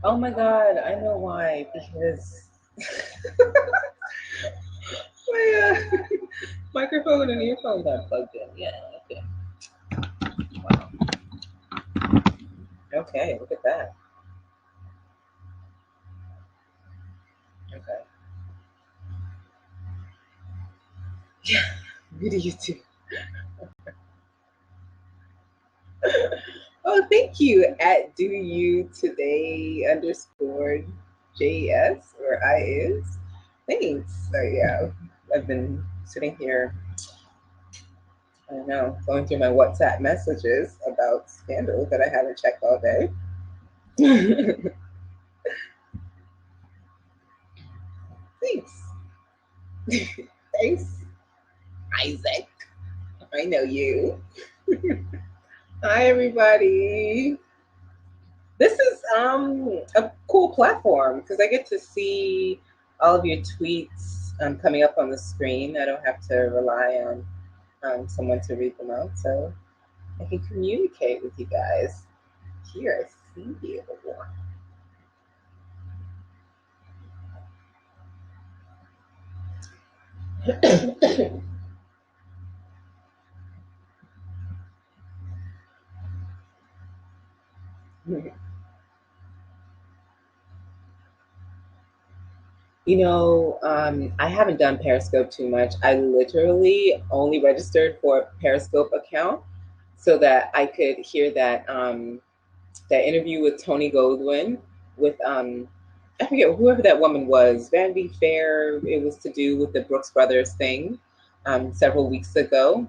Oh my God, I know why. Because my microphone and earphones are plugged in. Yeah, okay. Wow. Okay, look at that. Okay. Yeah, me to you too. Oh, thank you at do you today underscore JS or IS. Thanks. So yeah, I've been sitting here, I don't know, going through my WhatsApp messages about scandal that I haven't checked all day. Thanks. Thanks, Isaac. I know you. Hi everybody. This is a cool platform because I get to see all of your tweets coming up on the screen. I don't have to rely on someone to read them out, so I can communicate with you guys. Here, I see you. I haven't done Periscope too much. I literally only registered for a Periscope account so that I could hear that interview with Tony Goldwyn with I forget whoever that woman was. Vanity Fair. It was to do with the Brooks Brothers thing several weeks ago,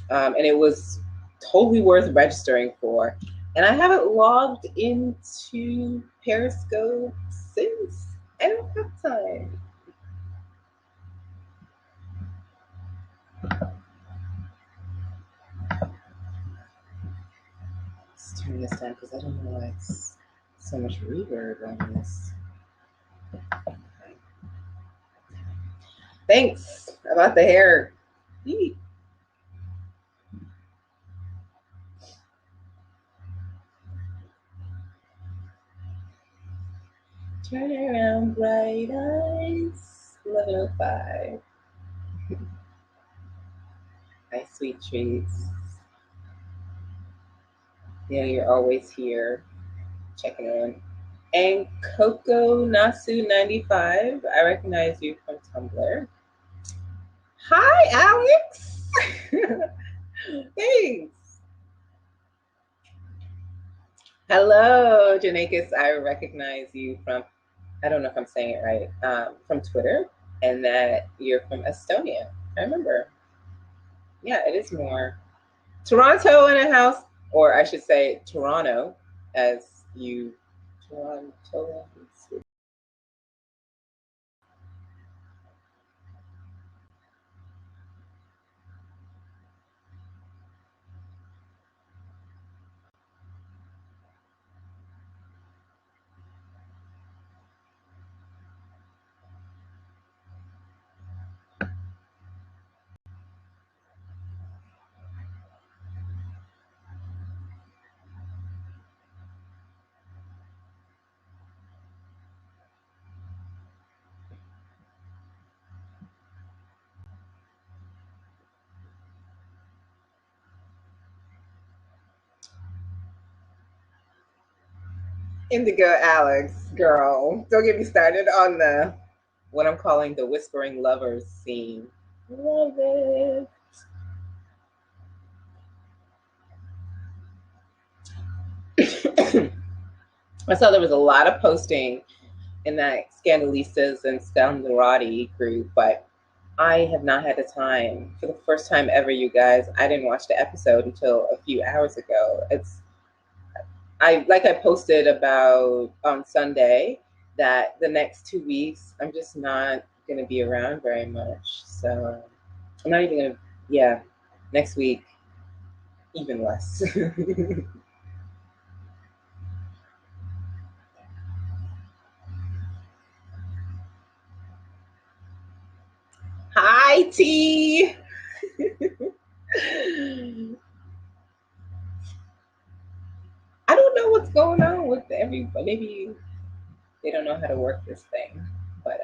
and it was totally worth registering for. And I haven't logged into Periscope since. I don't have time. Let's turn this down because I don't know why it's so much reverb on this. Okay. Thanks about the hair. Eee. Turn around, bright eyes. 11:05. Hi, sweet treats. You're always here checking in. And Coco Nasu 95. I recognize you from Tumblr. Hi, Alex. Thanks. Hello, Janakis. I recognize you from, I don't know if I'm saying it right, from Twitter, and that you're from Estonia. I remember. Yeah, it is more Toronto in a house, or I should say Toronto, as you Toronto. Indigo Alex, girl, don't get me started on the what I'm calling the whispering lovers scene. Love it. I saw there was a lot of posting in that Scandalistas and Scandarati group, but I have not had the time. For the first time ever, you guys, I didn't watch the episode until a few hours ago. I posted about on Sunday that the next 2 weeks I'm just not gonna be around very much. So I'm not even gonna, yeah, next week even less. Hi T. I don't know what's going on with everybody. Maybe They don't know how to work this thing. But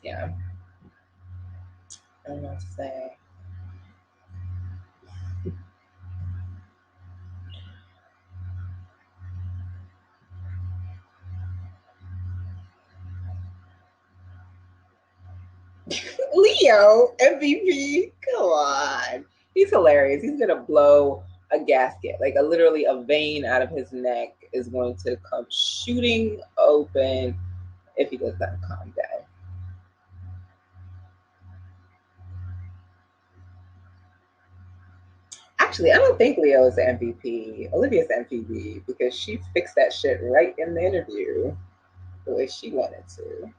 yeah, I don't know what to say. Leo, MVP, come on. He's hilarious. He's gonna blow a gasket, like literally a vein out of his neck is going to come shooting open if he does not calm down. Actually, I don't think Leo is the MVP. Olivia's the MVP because she fixed that shit right in the interview the way she wanted to.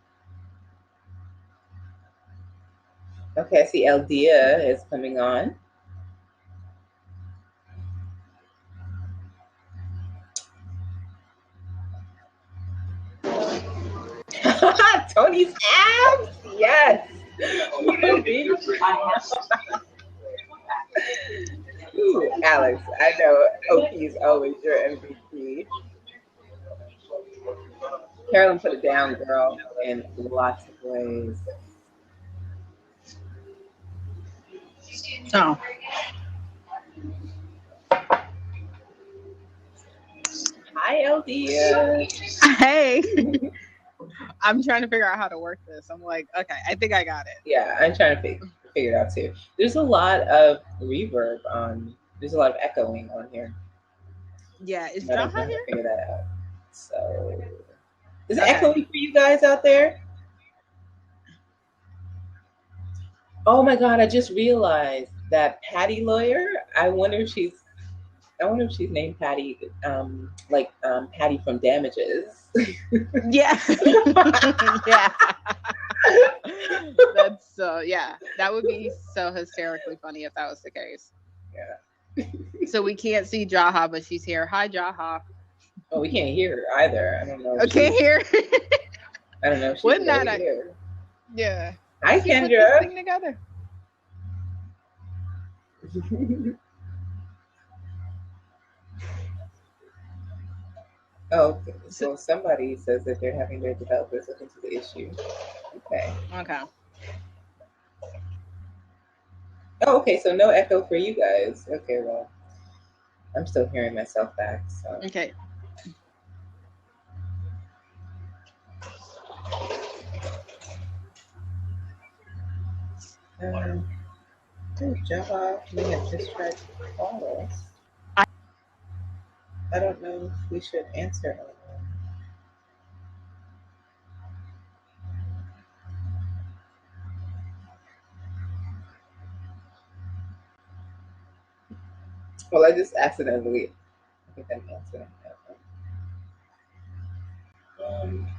Okay, I see Eldia is coming on. Tony's abs? Yes. Ooh, Alex, I know OP is always your MVP. Carolyn put it down, girl, in lots of ways. Oh. Hi, Eldia. Hey. I'm trying to figure out how to work this. I'm like, okay, I think I got it. Yeah, I'm trying to figure it out too. There's a lot of reverb on. There's a lot of echoing on here. Yeah, is John here? Figure that out. So, is it echoing for you guys out there? Oh my God! I just realized that Patty lawyer. I wonder if she's named Patty, Patty from Damages. Yeah. Yeah. That's that would be so hysterically funny if that was the case. Yeah. So we can't see Jaha, but she's here. Hi, Jaha. Oh, we can't hear her either. I don't know. I can't hear. I don't know if she's Wouldn't that here. Yeah. Hi, Kendra. Put this thing together. Oh, so somebody says that they're having their developers look into the issue. Okay. Oh, okay. So no echo for you guys. Okay, well, I'm still hearing myself back. So. Okay. Java may have just tried to call us. I don't know if we should answer. Well, I just accidentally. I think I'm answering that one.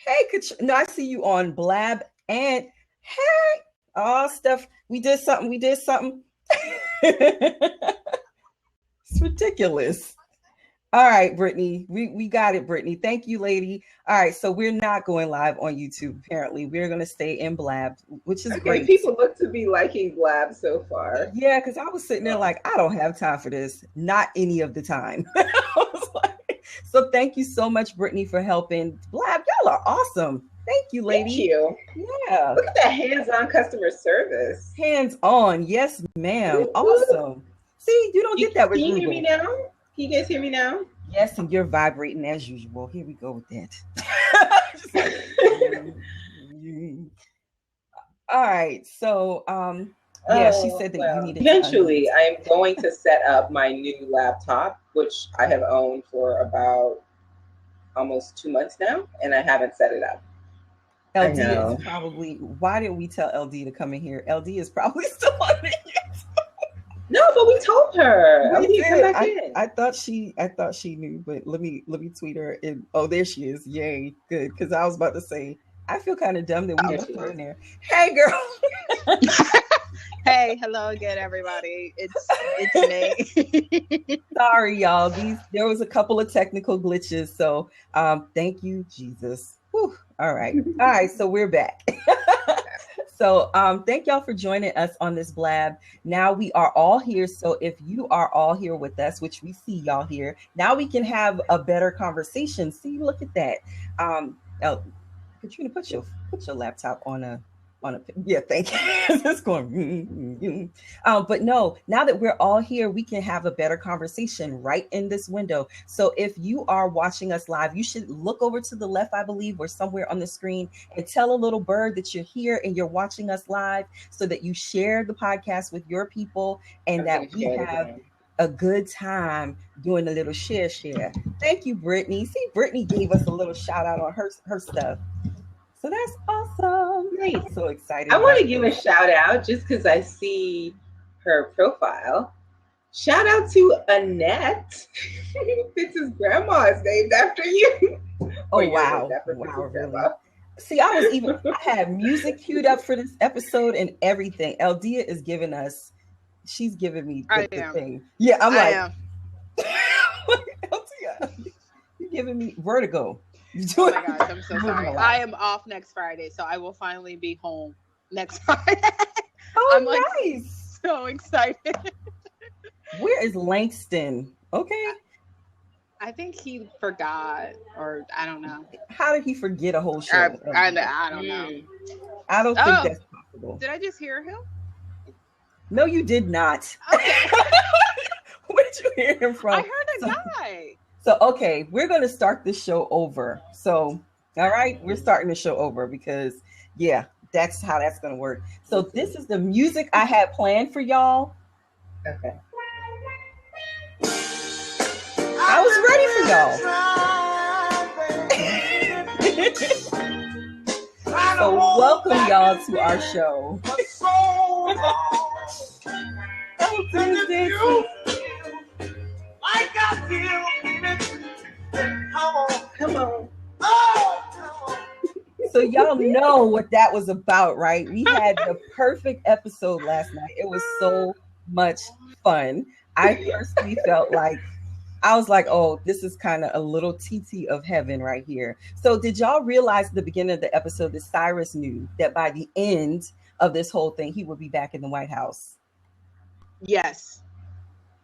Hey, no, I see you on Blab and hey, Steph, we did something. It's ridiculous. All right, Brittany, we got it, Brittany. Thank you, lady. All right, so we're not going live on YouTube. Apparently, we're going to stay in Blab, which is great. People look to be liking Blab so far. Yeah, because I was sitting there like, I don't have time for this. Not any of the time. So thank you so much, Brittany, for helping. Blab, y'all are awesome. Thank you, lady. Thank you. Yeah. Look at that hands-on customer service. Hands-on. Yes, ma'am. Awesome. See, you don't get that with Can you Google. hear me now? Can you guys hear me now? Yes, and you're vibrating as usual. Here we go with that. All right. So yeah, she said that you needed eventually I am going to set up my new laptop, which I have owned for about almost 2 months now, and I haven't set it up. LD is probably, why didn't we tell LD to come in here? LD is probably still on it. No, but we told her. LD, come back in. I thought she knew, but let me tweet her. And oh, there she is. Yay, good. Because I was about to say, I feel kind of dumb that we left her in there. Hey, girl. Hey, hello again, everybody. It's me. Sorry, y'all. There was a couple of technical glitches, so thank you, Jesus. Whew. All right. So we're back. So thank y'all for joining us on this blab. Now we are all here. So if you are all here with us, which we see y'all here, now we can have a better conversation. See, look at that. Katrina, put your laptop on a yeah, thank you. It's going. But no, now that we're all here, we can have a better conversation right in this window. So if you are watching us live, you should look over to the left, I believe, or somewhere on the screen, and tell a little bird that you're here and you're watching us live, so that you share the podcast with your people and that we have a good time doing a little share. Thank you, Brittany. See, Brittany gave us a little shout out on her stuff. So that's awesome. Nice. I'm so excited. I want to give a shout out just because I see her profile. Shout out to Annette. Fitz's grandma is named after you. Oh, wow. Wow, really? See, I had music queued up for this episode and everything. Eldia is giving us, she's giving me the thing. Yeah, I'm like, Eldia, you're giving me vertigo. Oh my gosh, I'm so sorry. I am off next Friday, so I will finally be home next Friday. Oh, I'm like, nice. So excited. Where is Langston? Okay. I think he forgot, or I don't know. How did he forget a whole show? I don't know. I don't think that's possible. Did I just hear him? No, you did not. Okay. Where did you hear him from? I heard a guy. So, okay, we're going to start this show over. So, all right, we're starting the show over because, yeah, that's how that's going to work. So, this is the music I had planned for y'all. Okay. I was ready for y'all. So, welcome y'all to our show. I got you. Come on. So y'all know what that was about, right? We had the perfect episode last night. It was so much fun. I personally felt like, I was like, oh, this is kind of a little TT of heaven right here. So did y'all realize at the beginning of the episode that Cyrus knew that by the end of this whole thing, he would be back in the White House? Yes.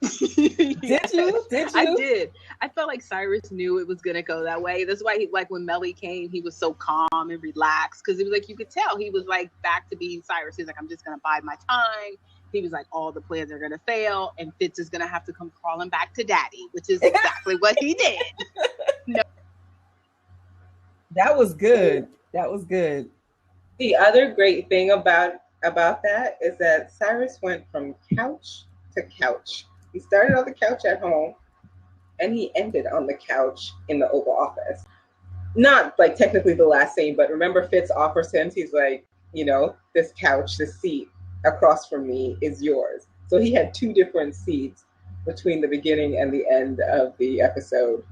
Did you? I did. I felt like Cyrus knew it was gonna go that way. That's why when Mellie came, he was so calm and relaxed, because it was like you could tell he was like back to being Cyrus. He's like, I'm just gonna bide my time. He was like, all the plans are gonna fail, and Fitz is gonna have to come crawling back to Daddy, which is exactly what he did. No. That was good. The other great thing about that is that Cyrus went from couch to couch. He started on the couch at home, and he ended on the couch in the Oval Office. Not like technically the last scene, but remember Fitz offers him, he's like, this couch, this seat across from me is yours. So he had 2 different seats between the beginning and the end of the episode,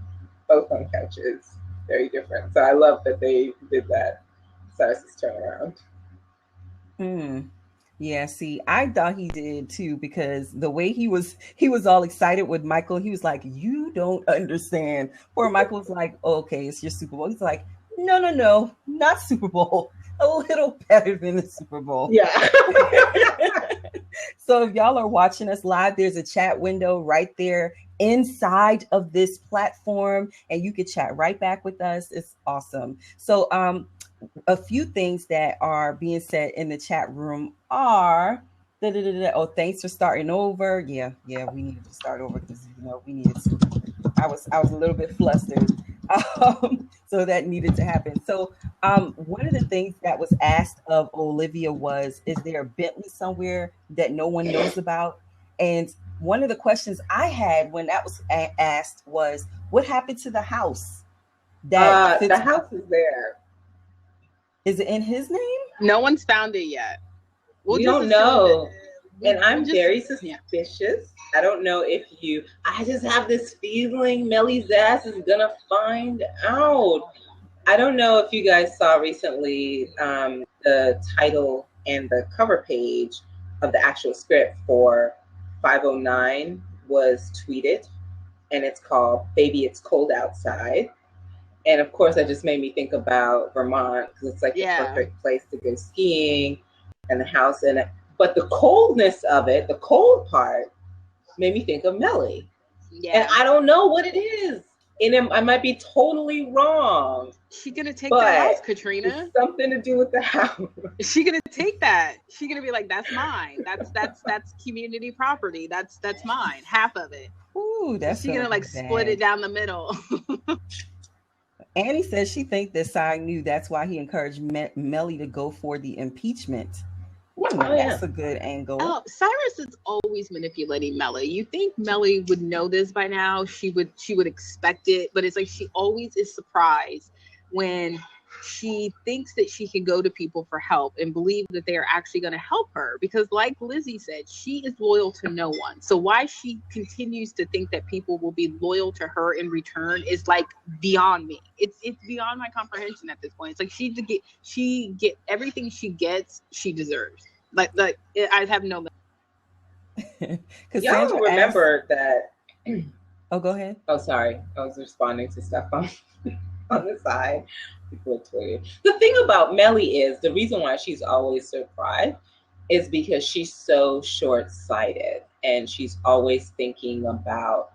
both on couches. Very different. So I love that they did that. Cyrus's turnaround. Yeah, see, I thought he did too, because the way he was all excited with Michael. He was like, you don't understand. Poor Michael was like, okay, it's your Super Bowl. He's like, no, not Super Bowl. A little better than the Super Bowl. Yeah. So if y'all are watching us live, there's a chat window right there inside of this platform, and you can chat right back with us. It's awesome. So a few things that are being said in the chat room are, Oh, thanks for starting over. Yeah, we needed to start over because we needed to. I was a little bit flustered, so that needed to happen. So, one of the things that was asked of Olivia was, "Is there a Bentley somewhere that no one knows about?" And one of the questions I had when that was asked was, "What happened to the house?" The house is there. Is it in his name? No one's found it yet. We don't know. And I'm very suspicious. I don't know if I just have this feeling Mellie's ass is gonna find out. I don't know if you guys saw recently the title and the cover page of the actual script for 509 was tweeted, and it's called Baby It's Cold Outside. And of course, that just made me think about Vermont because it's like the perfect place to go skiing, and the house. But the coldness of it, the cold part, made me think of Mellie. Yeah. And I don't know what it is. And I might be totally wrong. She's gonna take that house, Katrina. It's something to do with the house. She's gonna take that. She's gonna be like, "That's mine. That's community property. That's mine. Half of it." Ooh, that's she's gonna split it down the middle. Annie says she thinks that Zahir knew. That's why he encouraged Mellie to go for the impeachment. That's a good angle. Oh, Cyrus is always manipulating Mellie. You think Mellie would know this by now? She would expect it, but it's like she always is surprised when she thinks that she can go to people for help and believe that they are actually going to help her. Because like Lizzie said, she is loyal to no one. So why she continues to think that people will be loyal to her in return is like beyond me. It's beyond my comprehension at this point. It's like she get everything she gets, she deserves. Like I have no. Because y'all remember that. Oh, go ahead. Oh, sorry. I was responding to stuff on the side. Before Twitter. The thing about Mellie is the reason why she's always surprised is because she's so short-sighted and she's always thinking about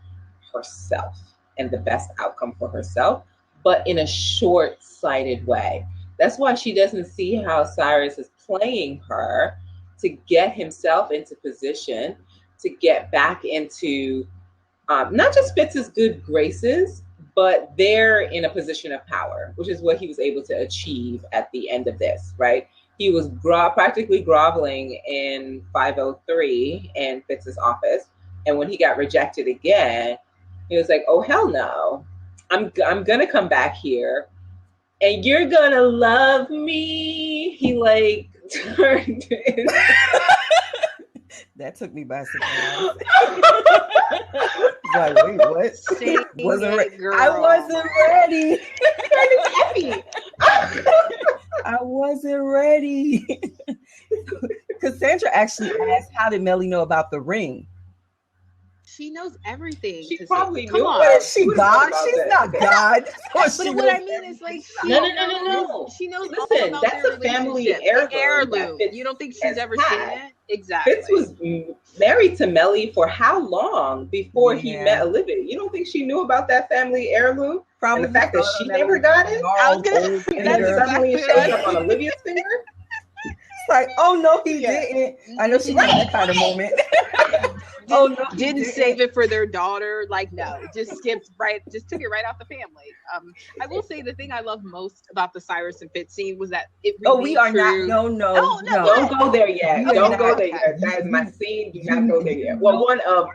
herself and the best outcome for herself, but in a short-sighted way. That's why she doesn't see how Cyrus is playing her to get himself into position to get back into not just Fitz's good graces, but they're in a position of power, which is what he was able to achieve at the end of this, right? He was practically groveling in 503 in Fitz's office. And when he got rejected again, he was like, oh, hell no. I'm going to come back here and you're going to love me. He turned in. That took me by surprise. Like, wait, what? Wasn't ready. I wasn't ready. I wasn't ready. Cassandra actually asked, how did Mellie know about the ring? She knows everything. She probably knew. What is she, God? She's not God. But what I mean is no. She knows. Listen, that's a family heirloom. You don't think she's ever seen it? Exactly. Fitz was married to Mellie for how long before he met Olivia? You don't think she knew about that family heirloom? Probably. And the fact that she never got it? I was gonna say and then suddenly it showed up on Olivia's finger? It's like, oh no, he didn't. I know she had that kind of moment. Didn't save it for their daughter. Like, no, just took it right out the family. I will say the thing I love most about the Cyrus and Fitz scene was that it really we are true. not. No. Don't go there yet. Don't go there yet. That is my scene. Do not go there yet. Well, one of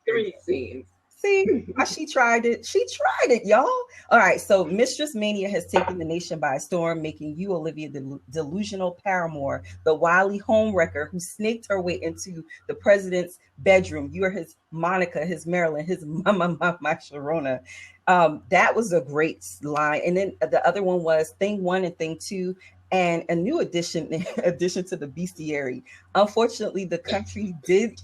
3 scenes. See, she tried it. She tried it, y'all. All right, so Mistress Mania has taken the nation by storm, making you, Olivia, the delusional paramour, the wily homewrecker who snaked her way into the president's bedroom. You are his Monica, his Marilyn, his Mama Sharona. That was a great line. And then the other one was Thing 1 and Thing 2. And a new addition to the bestiary. Unfortunately, the country did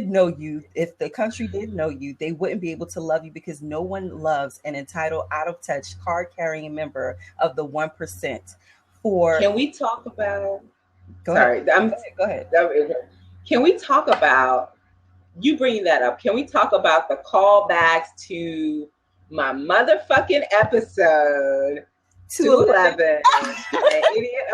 know you. If the country did know you, they wouldn't be able to love you because no one loves an entitled, out of touch, card carrying member of the 1%. Can we talk about? Go ahead. Can we talk about you bringing that up? Can we talk about the callbacks to my motherfucking episode? 211 Idiot.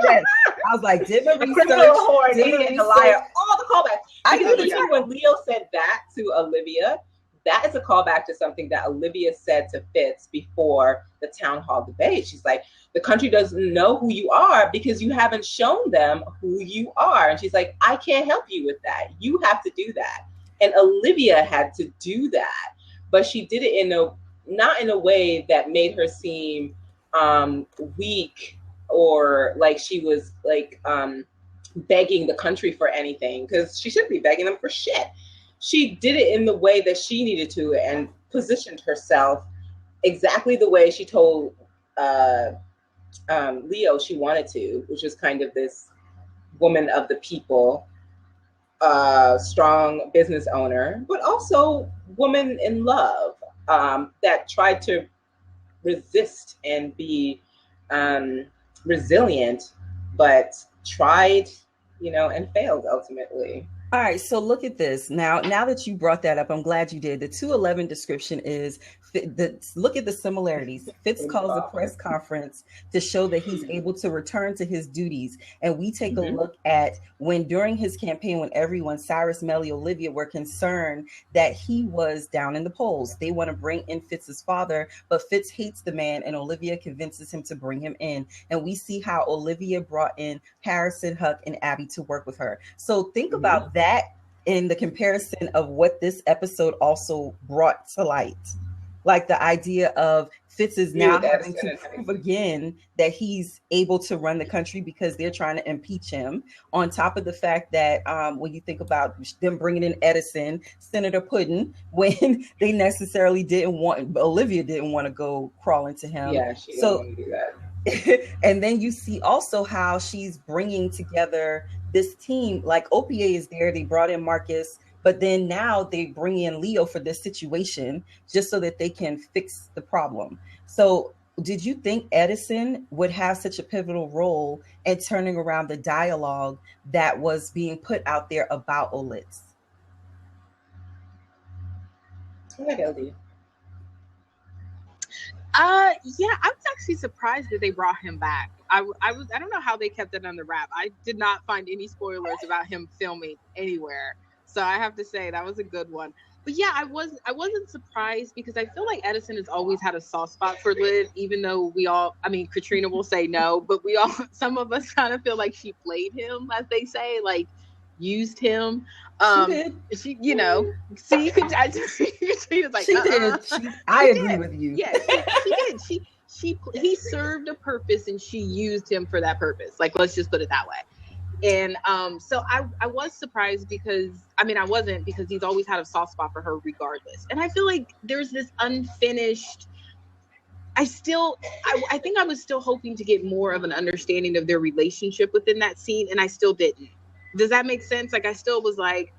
Yes. I was like, did my A criminal, research, whore, an did my idiot, and a research. liar. All the callbacks. I Because did, even when Leo said that to Olivia, that is a callback to something that Olivia said to Fitz before the town hall debate. She's like, the country doesn't know who you are because you haven't shown them who you are. And she's like, I can't help you with that. You have to do that. And Olivia had to do that, but she did it not in a way that made her seem weak or like she was like begging the country for anything, because she shouldn't be begging them for shit. She did it in the way that she needed to and positioned herself exactly the way she told Leo she wanted to, which was kind of this woman of the people, strong business owner, but also woman in love, that tried to resist and be resilient, but tried, and failed ultimately. All right, so look at this. Now that you brought that up, I'm glad you did. The 211 description is, look at the similarities. Fitz calls a press conference to show that he's able to return to his duties. And we take a look at when during his campaign, when everyone, Cyrus, Mellie, Olivia, were concerned that he was down in the polls. They want to bring in Fitz's father, but Fitz hates the man and Olivia convinces him to bring him in. And we see how Olivia brought in Harrison, Huck, and Abby to work with her. So think about that in the comparison of what this episode also brought to light. Like the idea of Fitz is now having to prove again that he's able to run the country because they're trying to impeach him. On top of the fact that when you think about them bringing in Edison, Senator Puddin, when they necessarily Olivia didn't want to go crawl into him. Yeah, she didn't want to do that. And then you see also how she's bringing together this team. Like OPA is there. They brought in Marcus, but then now they bring in Leo for this situation just so that they can fix the problem. So did you think Edison would have such a pivotal role in turning around the dialogue that was being put out there about Olitz? I like LD. Yeah, I was actually surprised that they brought him back. I don't know how they kept it under wrap. I did not find any spoilers about him filming anywhere. So I have to say that was a good one. But yeah, I wasn't surprised because I feel like Edison has always had a soft spot for Liv, even though Katrina will say no, but some of us kind of feel like she played him, as they say, like used him. She see, Katrina's like, she did. I agree with you. Yeah, she did. He served a purpose and she used him for that purpose. Like, let's just put it that way. And so I was surprised because I wasn't, because he's always had a soft spot for her regardless. And I feel like there's this unfinished. I think I was still hoping to get more of an understanding of their relationship within that scene, and I still didn't. Does that make sense? Like, I still was like,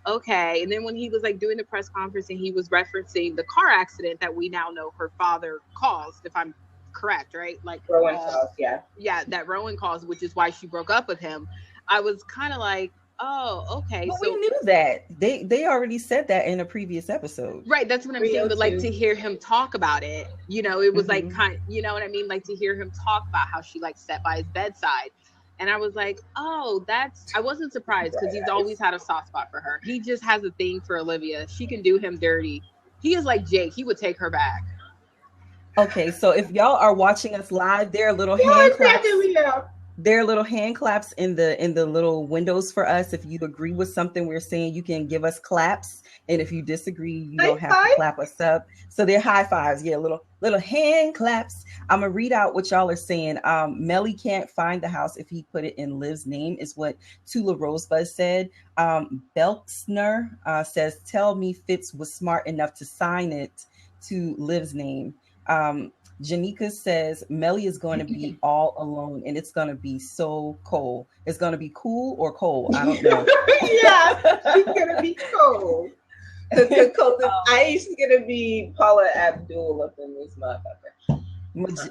okay. And then when he was like doing the press conference and he was referencing the car accident that we now know her father caused, if I'm correct, right? Like Rowan caused, yeah. Yeah, that Rowan caused, which is why she broke up with him. I was kind of like, oh, okay. But we knew that. They already said that in a previous episode. Right, that's what I'm saying. But like to hear him talk about it, it was like you know what I mean? Like to hear him talk about how she like sat by his bedside. And I was like, oh, I wasn't surprised because he's always had a soft spot for her. He just has a thing for Olivia. She can do him dirty. He is like Jake. He would take her back. Okay, so if y'all are watching us live, there are little hand claps. There are little hand claps in the little windows for us. If you agree with something we're saying, you can give us claps. And if you disagree, you don't have to clap us up. So they're high fives. Yeah, little hand claps. I'm going to read out what y'all are saying. Mellie can't find the house if he put it in Liv's name, is what Tula Rosebud said. Belksner says, tell me Fitz was smart enough to sign it to Liv's name. Janika says Mellie is going to be all alone and it's going to be so cold. It's going to be cool or cold. I don't know. Yeah, she's going to be cold. The coldest ice is going to be Paula Abdul up in this motherfucker.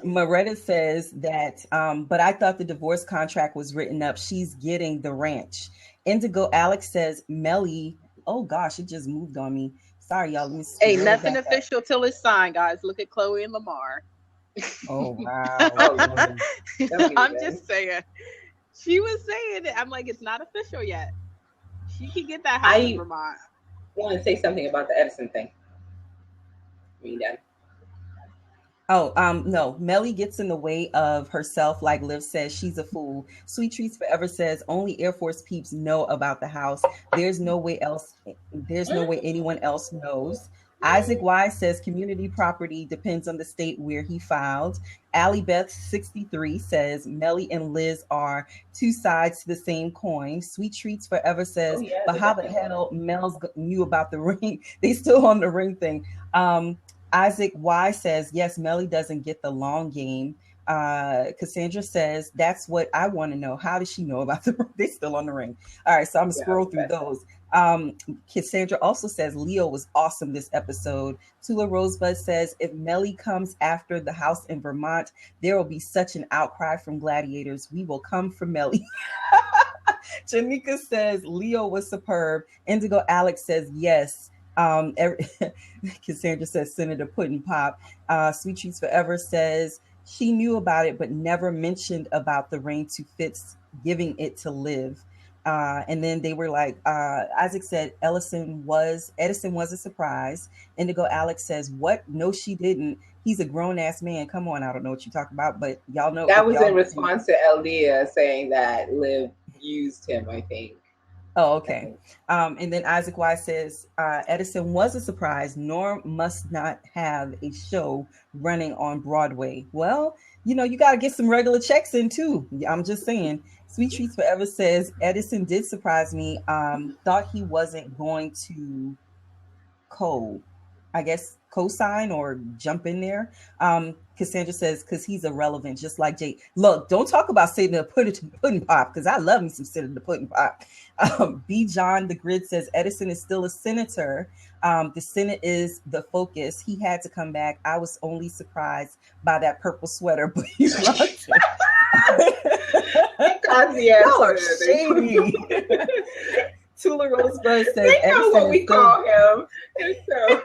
Moretta says that, but I thought the divorce contract was written up. She's getting the ranch. Indigo Alex says Mellie. Oh gosh, it just moved on me. Sorry, y'all. Let me see. Ain't nothing official till it's signed, guys. Look at Chloe and Lamar. Oh wow! I'm just saying. She was saying it. I'm like, it's not official yet. She can get that house in Vermont. I want to say something about the Edison thing. Are you done? Oh, no. Mellie gets in the way of herself, like Liv says, she's a fool. Sweet Treats Forever says only Air Force peeps know about the house. There's no way anyone else knows. Isaac Wise says community property depends on the state where he filed. Allie Beth 63 says Mellie and Liz are two sides to the same coin. Sweet Treats Forever says, but how the hell Mel's knew about the ring? They still on the ring thing. Isaac Y says, yes, Mellie doesn't get the long game. Cassandra says, that's what I want to know. How does she know about the ring? They still on the ring. All right, so I'm going to scroll through those. Cassandra also says, Leo was awesome this episode. Tula Rosebud says, if Mellie comes after the house in Vermont, there will be such an outcry from gladiators. We will come for Mellie. Janika says, Leo was superb. Indigo Alex says, yes. Cassandra says Senator Puddin' Pop. Sweet Treats Forever says she knew about it but never mentioned about the ring to Fitz giving it to Liv. And then they were like, Isaac said Edison was a surprise. Indigo Alex says, what? No, she didn't. He's a grown-ass man. Come on, I don't know what you're talking about, but y'all know. That was in response to Elia saying that Liv used him, I think. Oh, okay. And then Isaac Y says, Edison was a surprise. Norm must not have a show running on Broadway. Well, you got to get some regular checks in too. I'm just saying. Sweet Treats Forever says, Edison did surprise me. Thought he wasn't going to co-sign or jump in there. Cassandra says, because he's irrelevant, just like Jake. Look, don't talk about Senator Puddin' Pop, because I love me some Senator Puddin' Pop. B. John the Grid says, Edison is still a senator. The Senate is the focus. He had to come back. I was only surprised by that purple sweater, but he rocked it. Y'all are shady. Tula Rosebud says, they know what we call him. So.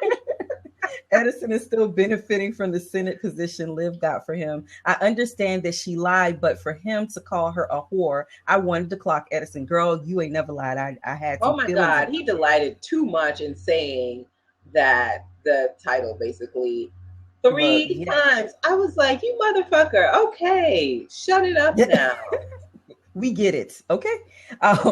Edison is still benefiting from the Senate position Liv got for him. I understand that she lied, but for him to call her a whore, I wanted to clock Edison. Girl, you ain't never lied. I had to. Oh my God, he delighted too much in saying that the title basically 3 times. I was like, you motherfucker. Okay, shut it up now. We get it. Okay.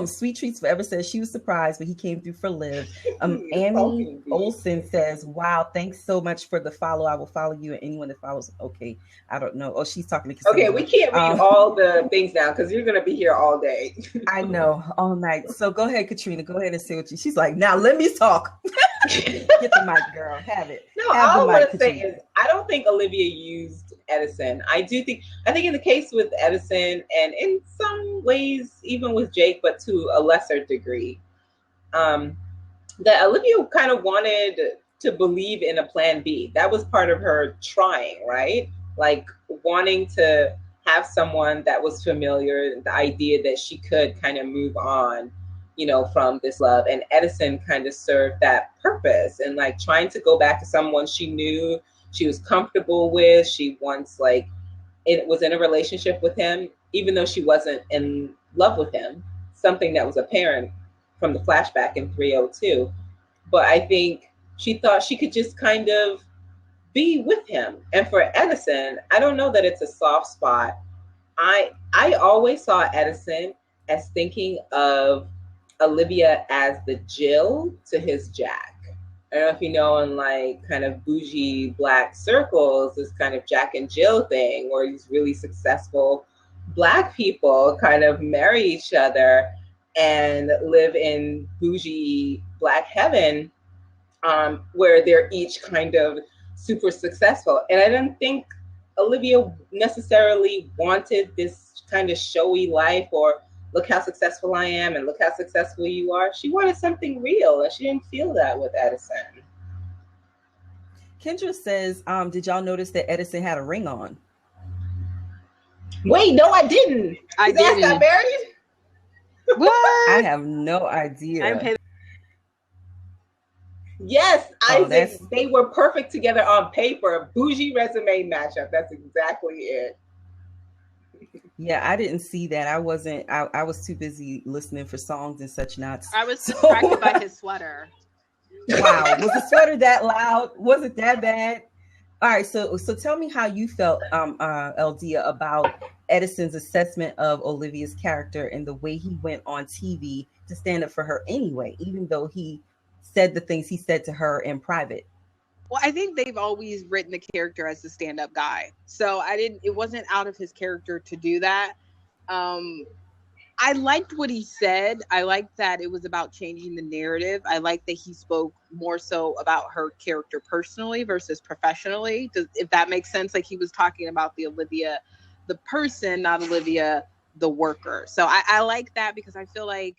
Sweet Treats Forever says she was surprised, but he came through for Liv. Annie Olson says, wow, thanks so much for the follow. I will follow you and anyone that follows. Okay. I don't know. Oh, she's talking to Cassandra. Okay, we can't read all the things now because you're going to be here all day. I know. All night. So go ahead, Katrina. Go ahead and say what she's like, now let me talk. Get the mic, girl. Have it. No, all I want to say is I don't think Olivia used Edison. I think in the case with Edison and in some ways even with Jake, but to a lesser degree, that Olivia kind of wanted to believe in a plan B. That was part of her trying, right? Like wanting to have someone that was familiar, the idea that she could kind of move on, from this love. And Edison kind of served that purpose and like trying to go back to someone she knew she was comfortable with. She once was in a relationship with him, even though she wasn't in love with him, something that was apparent from the flashback in 302. But I think she thought she could just kind of be with him. And for Edison, I don't know that it's a soft spot. I always saw Edison as thinking of Olivia as the Jill to his Jack. I don't know if you know, in like kind of bougie Black circles, this kind of Jack and Jill thing where these really successful Black people kind of marry each other and live in bougie Black heaven, where they're each kind of super successful. And I didn't think Olivia necessarily wanted this kind of showy life or look how successful I am and look how successful you are. She wanted something real, and she didn't feel that with Edison. Kendra says, did y'all notice that Edison had a ring on? Wait, no, I didn't. I didn't. Got married? What? I have no idea. Yes, Isaac, they were perfect together on paper. Bougie resume matchup. That's exactly it. Yeah, I didn't see that. I wasn't. I was too busy listening for songs and such not. I was So, distracted by his sweater. wow, was the sweater that loud? Was it that bad? All right, so tell me how you felt, Eldia, about Edison's assessment of Olivia's character and the way he went on TV to stand up for her anyway, even though he said the things he said to her in private. Well, I think they've always written the character as the stand-up guy. So it wasn't out of his character to do that. I liked what he said. I liked that it was about changing the narrative. I liked that he spoke more so about her character personally versus professionally. If that makes sense, like he was talking about the Olivia, the person, not Olivia, the worker. So I like that because I feel like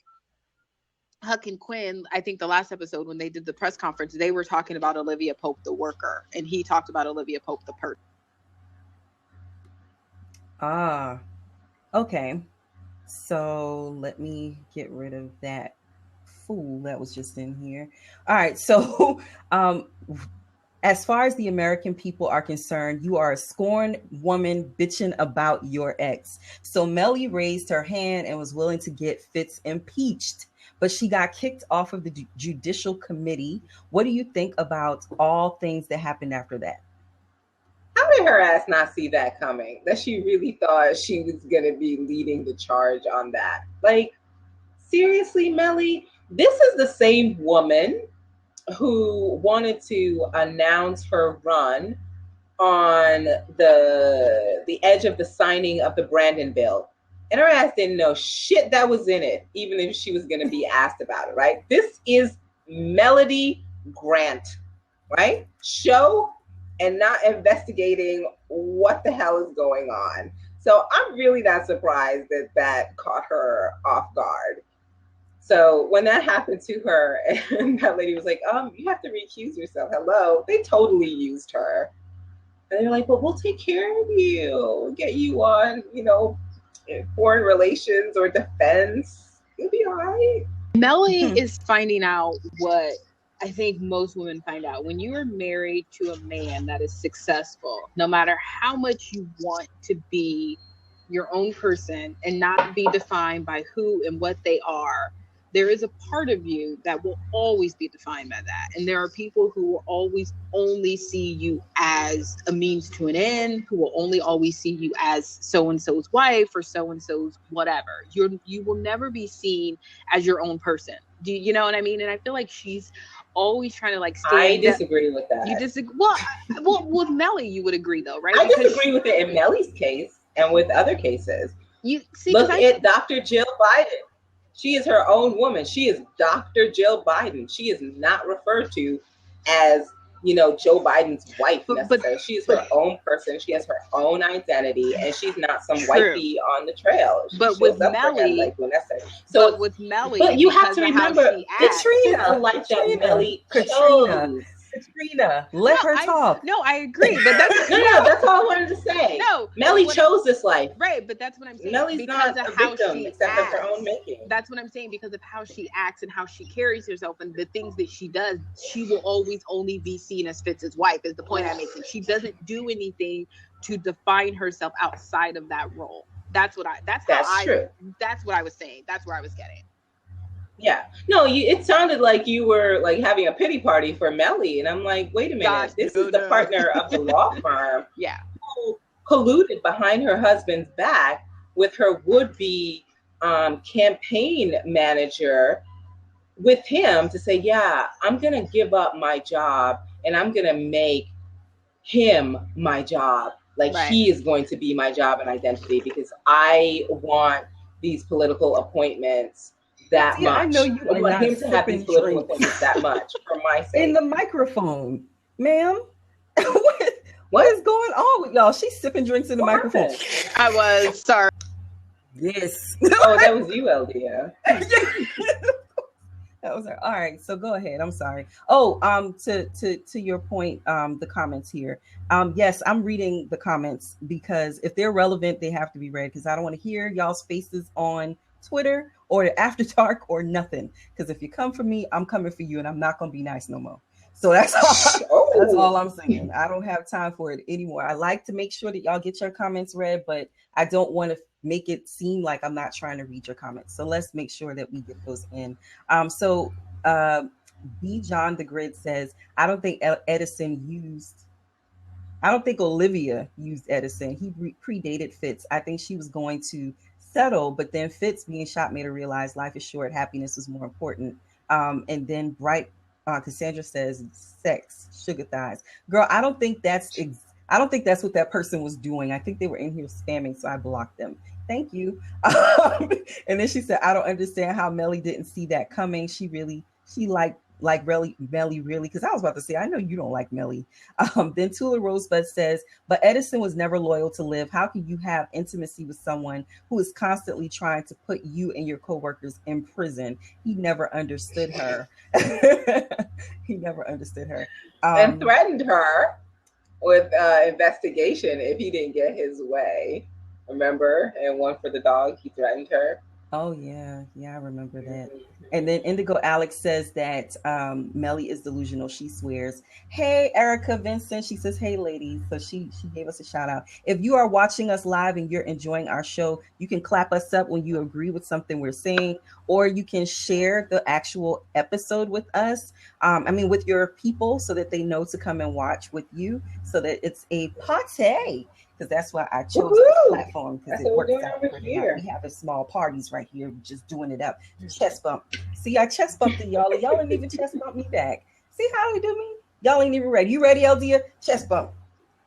Huck and Quinn, I think the last episode when they did the press conference, they were talking about Olivia Pope, the worker, and he talked about Olivia Pope, the person. Ah, okay. So let me get rid of that fool that was just in here. All right. So, as far as the American people are concerned, you are a scorned woman bitching about your ex. So Mellie raised her hand and was willing to get Fitz impeached, but she got kicked off of the judicial committee. What do you think about all things that happened after that? How did her ass not see that coming? That she really thought she was going to be leading the charge on that. Like, seriously, Mellie? This is the same woman who wanted to announce her run on the edge of the signing of the Brandon bill. And her ass didn't know shit that was in it, even if she was going to be asked about it, right? This is Melody Grant, right? Show and not investigating what the hell is going on. So I'm really not surprised that that caught her off guard. So when that happened to her, and that lady was like, you have to recuse yourself. Hello. They totally used her. And they're like, well, we'll take care of you, get you on, foreign relations or defense. You'll be all right. Mellie is finding out what I think most women find out. When you are married to a man that is successful, no matter how much you want to be your own person and not be defined by who and what they are, there is a part of you that will always be defined by that. And there are people who will always only see you as a means to an end, who will only always see you as so-and-so's wife or so-and-so's whatever. You will never be seen as your own person. Do you know what I mean? And I feel like she's always trying to I disagree with that. You disagree? Well, with Mellie, you would agree though, right? I disagree with it in Mellie's case and with other cases. You see, look at Dr. Jill Biden. She is her own woman. She is Dr. Jill Biden. She is not referred to as, Joe Biden's wife necessarily. She is her own person. She has her own identity, and she's not some wifey on the trail. But with Mellie, so with Mellie, but you have to remember, Katrina, like that Mellie chose. Katrina, let her talk. I agree, but that's that's all I wanted to say. No, Mellie chose this life, right? But that's what I'm saying. Mellie's because not of a how victim, she except acts. of her own making. That's what I'm saying, because of how she acts and how she carries herself and the things that she does. She will always only be seen as Fitz's wife. Is the point I'm making? She doesn't do anything to define herself outside of that role. That's true. That's what I was saying. That's where I was getting. Yeah. No, it sounded like you were like having a pity party for Mellie. And I'm like, wait a minute. This is the partner of the law firm who colluded behind her husband's back with her would-be campaign manager with him to say, yeah, I'm going to give up my job and I'm going to make him my job. Like he is going to be my job and identity because I want these political appointments that much. I know you I want him to have these political appointments that much for my sake. In the microphone, ma'am. What is going on with y'all? She's sipping drinks in the microphone. I was sorry. Yes. Oh, that was you, Eldia. That was her. All right, so go ahead. I'm sorry. Oh, to your point, the comments here. Yes, I'm reading the comments because if they're relevant, they have to be read because I don't want to hear y'all's faces on Twitter or the After Dark or nothing. Because if you come for me, I'm coming for you, and I'm not gonna be nice no more. So that's all I'm saying. I don't have time for it anymore. I like to make sure that y'all get your comments read, but I don't want to make it seem like I'm not trying to read your comments. So let's make sure that we get those in. B. John the Grid says, I don't think Olivia used Edison. He predated Fitz. I think she was going to settle, but then Fitz being shot made her realize life is short. Happiness was more important. And then Bright Cassandra says, sex, sugar thighs. Girl, I don't think that's what that person was doing. I think they were in here spamming, so I blocked them. Thank you. And then she said, I don't understand how Mellie didn't see that coming. She Mellie really, because I was about to say, I know you don't like Mellie. Then Tula Rosebud says, but Edison was never loyal to Liv. How can you have intimacy with someone who is constantly trying to put you and your coworkers in prison? He never understood her. He never understood her. And threatened her with investigation if he didn't get his way. Remember? And One for the Dog, he threatened her. Oh, yeah. Yeah, I remember that. And then Indigo Alex says that Mellie is delusional. She swears. Hey, Erica Vincent. She says, hey, ladies. So she gave us a shout out. If you are watching us live and you're enjoying our show, you can clap us up when you agree with something we're saying, or you can share the actual episode with us. With your people, so that they know to come and watch with you, so that it's a party. Because that's why I chose this platform, because it works out pretty hard. We have small parties right here, just doing it up. Chest bump. See, I chest bumped y'all, and y'all ain't even chest bump me back. See how they do me? Y'all ain't even ready. You ready, LDA? Chest bump.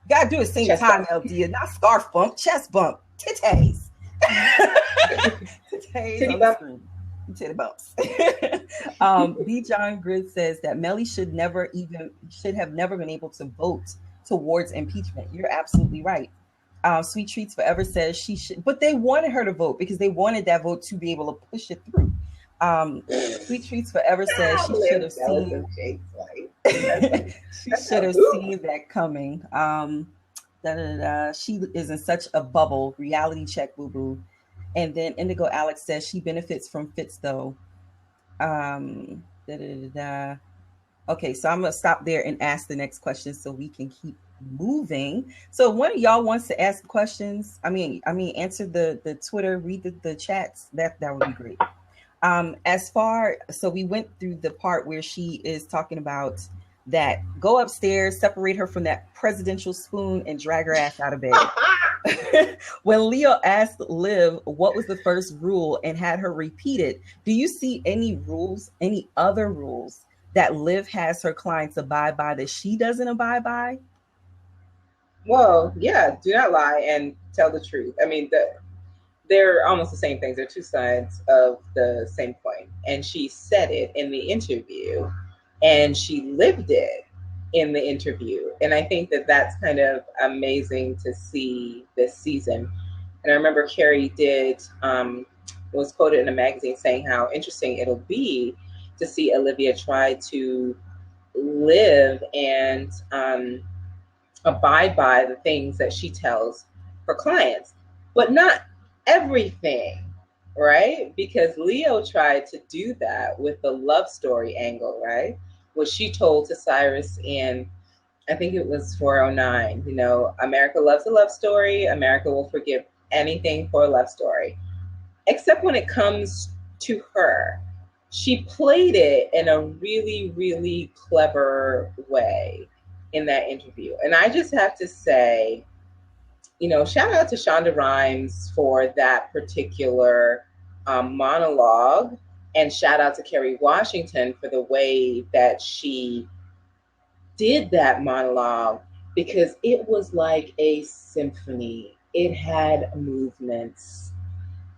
You gotta do it same time, LDA. Not scarf bump, chest bump. Titties. Titty bump. Titty bumps. B. John Grid says that Mellie should have never been able to vote towards impeachment. You're absolutely right. Sweet Treats Forever says she should, but they wanted her to vote because they wanted that vote to be able to push it through. Sweet Treats Forever says she should have seen seen that coming. She is in such a bubble. Reality check, boo boo. And then Indigo Alex says she benefits from Fitz though. Okay, so I'm gonna stop there and ask the next question so we can keep moving. So if one of y'all wants to ask questions, answer the Twitter, read the chats, that would be great. So we went through the part where she is talking about that go upstairs, separate her from that presidential spoon, and drag her ass out of bed. When Leo asked Liv what was the first rule and had her repeat it, do you see any other rules that Liv has her clients abide by that she doesn't abide by? Well, yeah, do not lie and tell the truth. They're almost the same things. They're two sides of the same coin. And she said it in the interview, and she lived it in the interview. And I think that that's kind of amazing to see this season. And I remember Carrie was quoted in a magazine saying how interesting it'll be to see Olivia try to live and abide by the things that she tells her clients, but not everything, right? Because Leo tried to do that with the love story angle, right? What she told to Cyrus in, I think it was 409, America loves a love story. America will forgive anything for a love story, except when it comes to her. She played it in a really, really clever way in that interview. And I just have to say, shout out to Shonda Rhimes for that particular monologue, and shout out to Kerry Washington for the way that she did that monologue, because it was like a symphony. It had movements,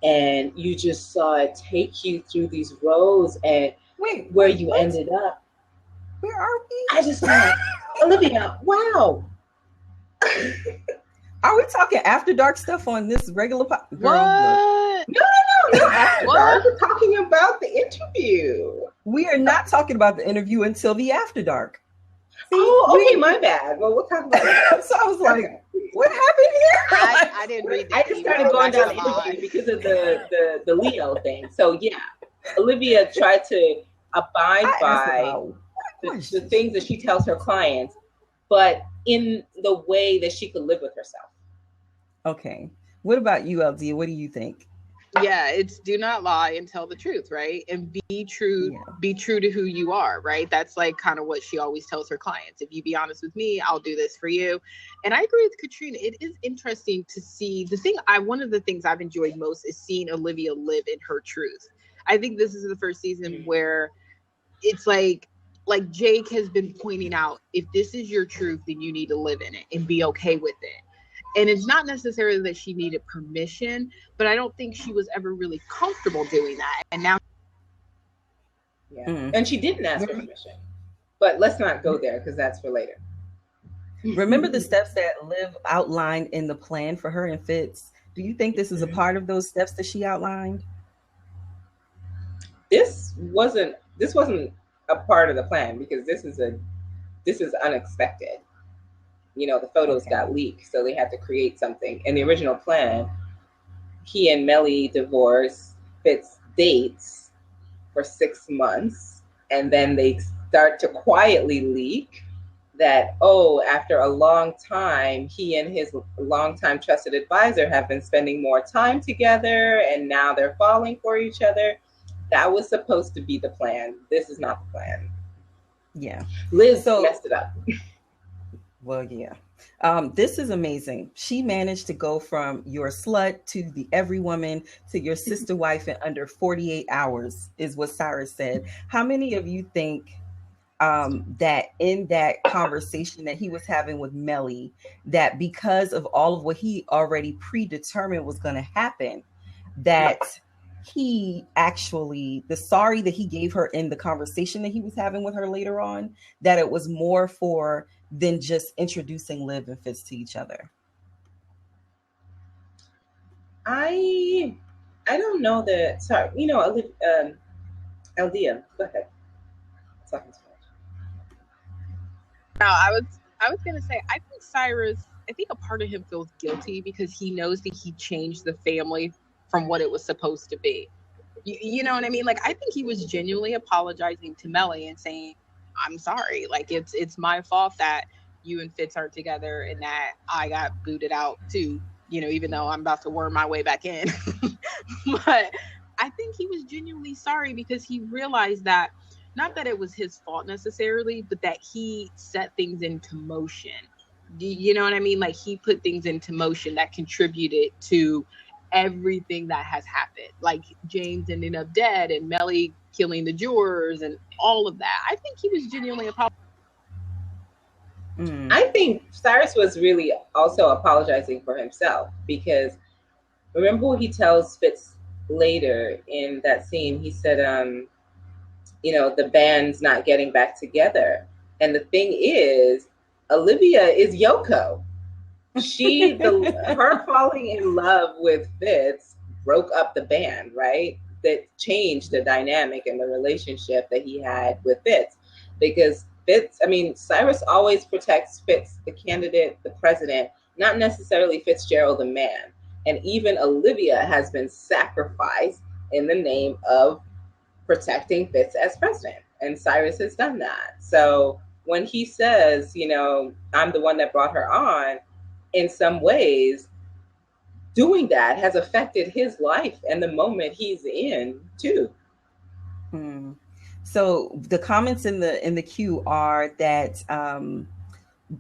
and you just saw it take you through these rows, and where you ended up. Where are we? I just thought, Olivia, wow. Are we talking after dark stuff on this regular What? No, after dark. We're talking about the interview. We are not talking about the interview until the after dark. Okay, my bad. Well, we'll talk about it. So I was like, what happened here? I didn't read that. I just started going down the interview because of the Leo thing. So yeah, Olivia tried to abide by the things that she tells her clients, but in the way that she could live with herself. Okay. What about you, LD? What do you think? Yeah, it's do not lie and tell the truth, right? And be true to who you are, right? That's like kind of what she always tells her clients. If you be honest with me, I'll do this for you. And I agree with Katrina. It is interesting to see one of the things I've enjoyed most is seeing Olivia live in her truth. I think this is the first season where it's like Jake has been pointing out, if this is your truth, then you need to live in it and be okay with it. And it's not necessarily that she needed permission, but I don't think she was ever really comfortable doing that. And now, and she didn't ask for permission. But let's not go there because that's for later. Remember the steps that Liv outlined in the plan for her and Fitz? Do you think this is a part of those steps that she outlined? This wasn't a part of the plan because this is unexpected. You know, the photos got leaked, so they had to create something. In the original plan, he and Mellie divorce, Fitz dates for 6 months, and then they start to quietly leak that, after a long time, he and his longtime trusted advisor have been spending more time together, and now they're falling for each other. That was supposed to be the plan. This is not the plan. Yeah. Liz messed it up. Well, yeah. This is amazing. She managed to go from your slut to the every woman to your sister wife in under 48 hours, is what Cyrus said. How many of you think that in that conversation that he was having with Mellie, that because of all of what he already predetermined was going to happen, that he actually, the sorry that he gave her in the conversation that he was having with her later on, that it was more for than just introducing Liv and Fitz to each other? I don't know that. Sorry, Aldia, go ahead. Talking too much. No, I was gonna say, I think Cyrus, I think a part of him feels guilty because he knows that he changed the family from what it was supposed to be. You know what I mean? Like, I think he was genuinely apologizing to Mellie and saying, I'm sorry. Like, it's my fault that you and Fitz aren't together and that I got booted out too, even though I'm about to worm my way back in. But I think he was genuinely sorry because he realized that, not that it was his fault necessarily, but that he set things into motion. You know what I mean? Like, he put things into motion that contributed to everything that has happened, like James ending up dead and Mellie killing the jurors and all of that. I think he was genuinely apologizing. I think Cyrus was really also apologizing for himself because remember what he tells Fitz later in that scene? He said, the band's not getting back together. And the thing is, Olivia is Yoko. Her falling in love with Fitz broke up the band, right? That changed the dynamic and the relationship that he had with Fitz. Because Cyrus always protects Fitz, the candidate, the president, not necessarily Fitzgerald, the man. And even Olivia has been sacrificed in the name of protecting Fitz as president. And Cyrus has done that. So when he says, I'm the one that brought her on, in some ways, doing that has affected his life and the moment he's in too. So the comments in the queue are that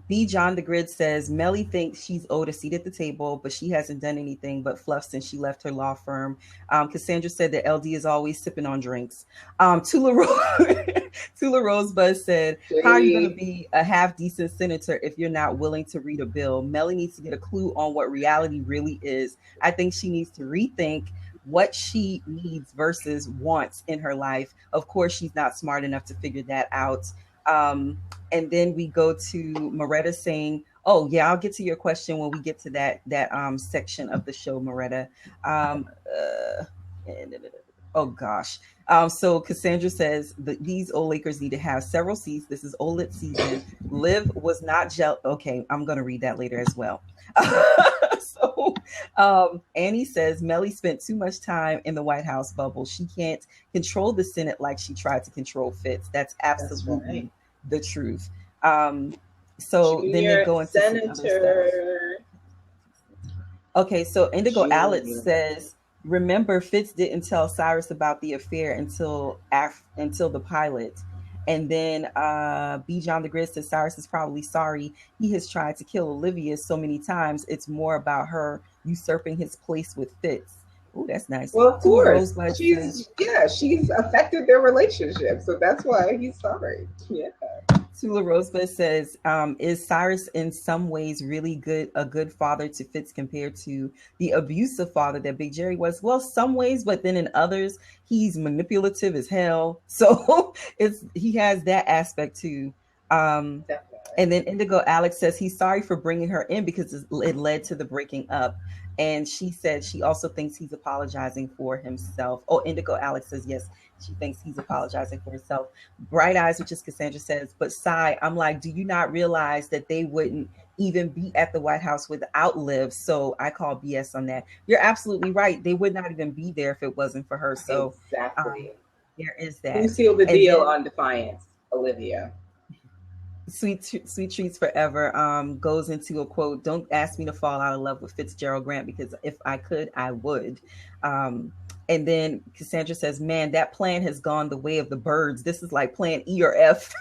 B. John the Grid says Mellie thinks she's owed a seat at the table, but she hasn't done anything but fluff since she left her law firm. Cassandra said that LD is always sipping on drinks. Tula Rosebud said, how are you going to be a half-decent senator if you're not willing to read a bill? Mellie needs to get a clue on what reality really is. I think she needs to rethink what she needs versus wants in her life. Of course, she's not smart enough to figure that out. And then we go to Moretta saying, oh yeah, I'll get to your question when we get to that section of the show, Moretta. Oh gosh. So Cassandra says these old Lakers need to have several seats. This is OLED season. Liv was not Okay, I'm going to read that later as well. So Annie says Mellie spent too much time in the White House bubble. She can't control the Senate like she tried to control Fitz. That's absolutely the truth. So Junior then they go into Senator. Okay, so Indigo Alex Junior. says, remember Fitz didn't tell Cyrus about the affair until the pilot. And then B. John the Grid says Cyrus is probably sorry. He has tried to kill Olivia so many times. It's more about her usurping his place with Fitz. Oh, that's nice. Well, of Tula course. Rosebud says, She's affected their relationship, so that's why he's sorry. Yeah. Tula Rosebud says, is Cyrus in some ways really a good father to Fitz compared to the abusive father that Big Jerry was? Well, some ways, but then in others, he's manipulative as hell. So he has that aspect too. Definitely. And then Indigo Alex says he's sorry for bringing her in because it led to the breaking up. And she said she also thinks he's apologizing for himself. Oh, Indigo Alex says yes, she thinks he's apologizing for himself. Bright Eyes, which is Cassandra, says, but Cy, I'm like, do you not realize that they wouldn't even be at the White House without Liv? So I call BS on that. You're absolutely right. They would not even be there if it wasn't for her. So exactly. There is that. Who sealed the deal on Defiance? Olivia. Sweet Treats Forever goes into a quote, don't ask me to fall out of love with Fitzgerald Grant because if I could, I would. And then Cassandra says, man, that plan has gone the way of the birds. This is like plan E or F.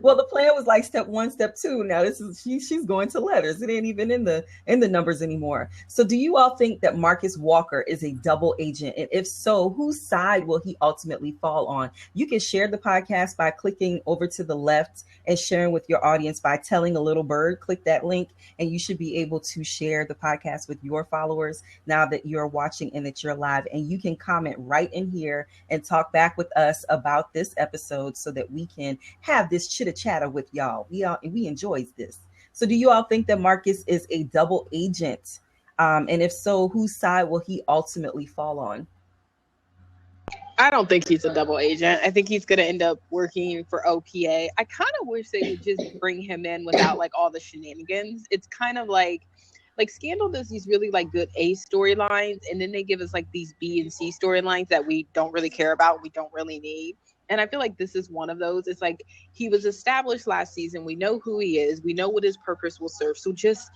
Well, the plan was like step 1, step 2. Now this is she's going to letters. It ain't even in the numbers anymore. So do you all think that Marcus Walker is a double agent? And if so, whose side will he ultimately fall on? You can share the podcast by clicking over to the left and sharing with your audience by telling a little bird. Click that link and you should be able to share the podcast with your followers now that you're watching and that you're live. And you can comment right in here and talk back with us about this episode so that we can have this chitter chatter with y'all. We enjoys this. So do you all think that Marcus is a double agent? And if so, whose side will he ultimately fall on? I don't think he's a double agent. I think he's going to end up working for OPA. I kind of wish they would just bring him in without like all the shenanigans. It's kind of like Scandal does these really like good A storylines, and then they give us like these B and C storylines that we don't really care about, we don't really need. And I feel like this is one of those. It's like he was established last season. We know who he is. We know what his purpose will serve. So just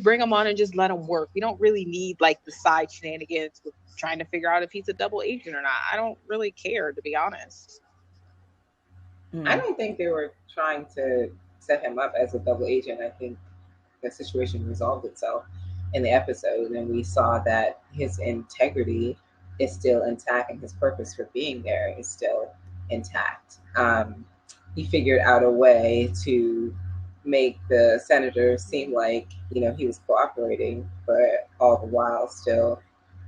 bring him on and just let him work. We don't really need like the side shenanigans with trying to figure out if he's a double agent or not. I don't really care, to be honest. I don't think they were trying to set him up as a double agent. I think the situation resolved itself in the episode, and we saw that his integrity is still intact and his purpose for being there is still intact. He figured out a way to make the senator seem like, he was cooperating, but all the while still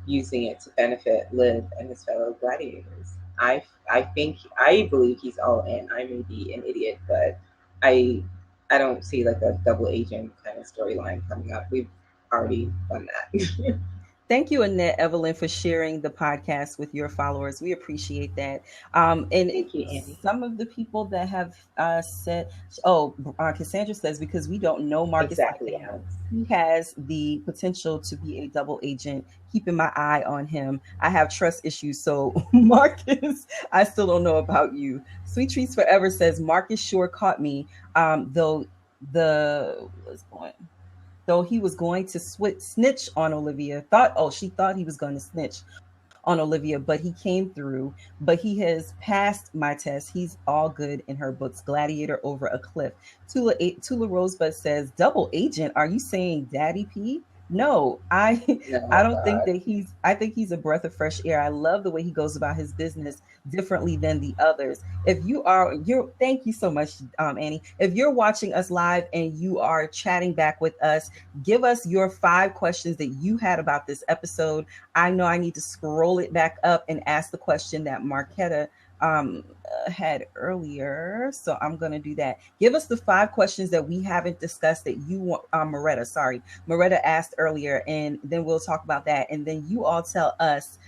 using it to benefit Liv and his fellow gladiators. I believe he's all in. I may be an idiot, but I don't see like a double agent kind of storyline coming up. We've already done that. Thank you, Annette Evelyn, for sharing the podcast with your followers. We appreciate that. And Thank you, Andy. Some of the people that have said, Cassandra says, because we don't know Marcus, exactly. He has the potential to be a double agent. Keeping my eye on him. I have trust issues, so Marcus, I still don't know about you. Sweet Treats Forever says Marcus sure caught me, though he was going to snitch on Olivia. She thought he was going to snitch on Olivia, but he came through. But he has passed my test. He's all good in her books. Gladiator over a cliff. Tula Rosebud says, double agent? Are you saying Daddy P? No, I don't think that I think he's a breath of fresh air. I love the way he goes about his business differently than the others. Thank you so much, Annie. If you're watching us live and you are chatting back with us, give us your 5 questions that you had about this episode. I know I need to scroll it back up and ask the question that Marquetta had earlier, so I'm going to do that. Give us the 5 questions that we haven't discussed that you want. Moretta asked earlier, and then we'll talk about that, and then you all tell us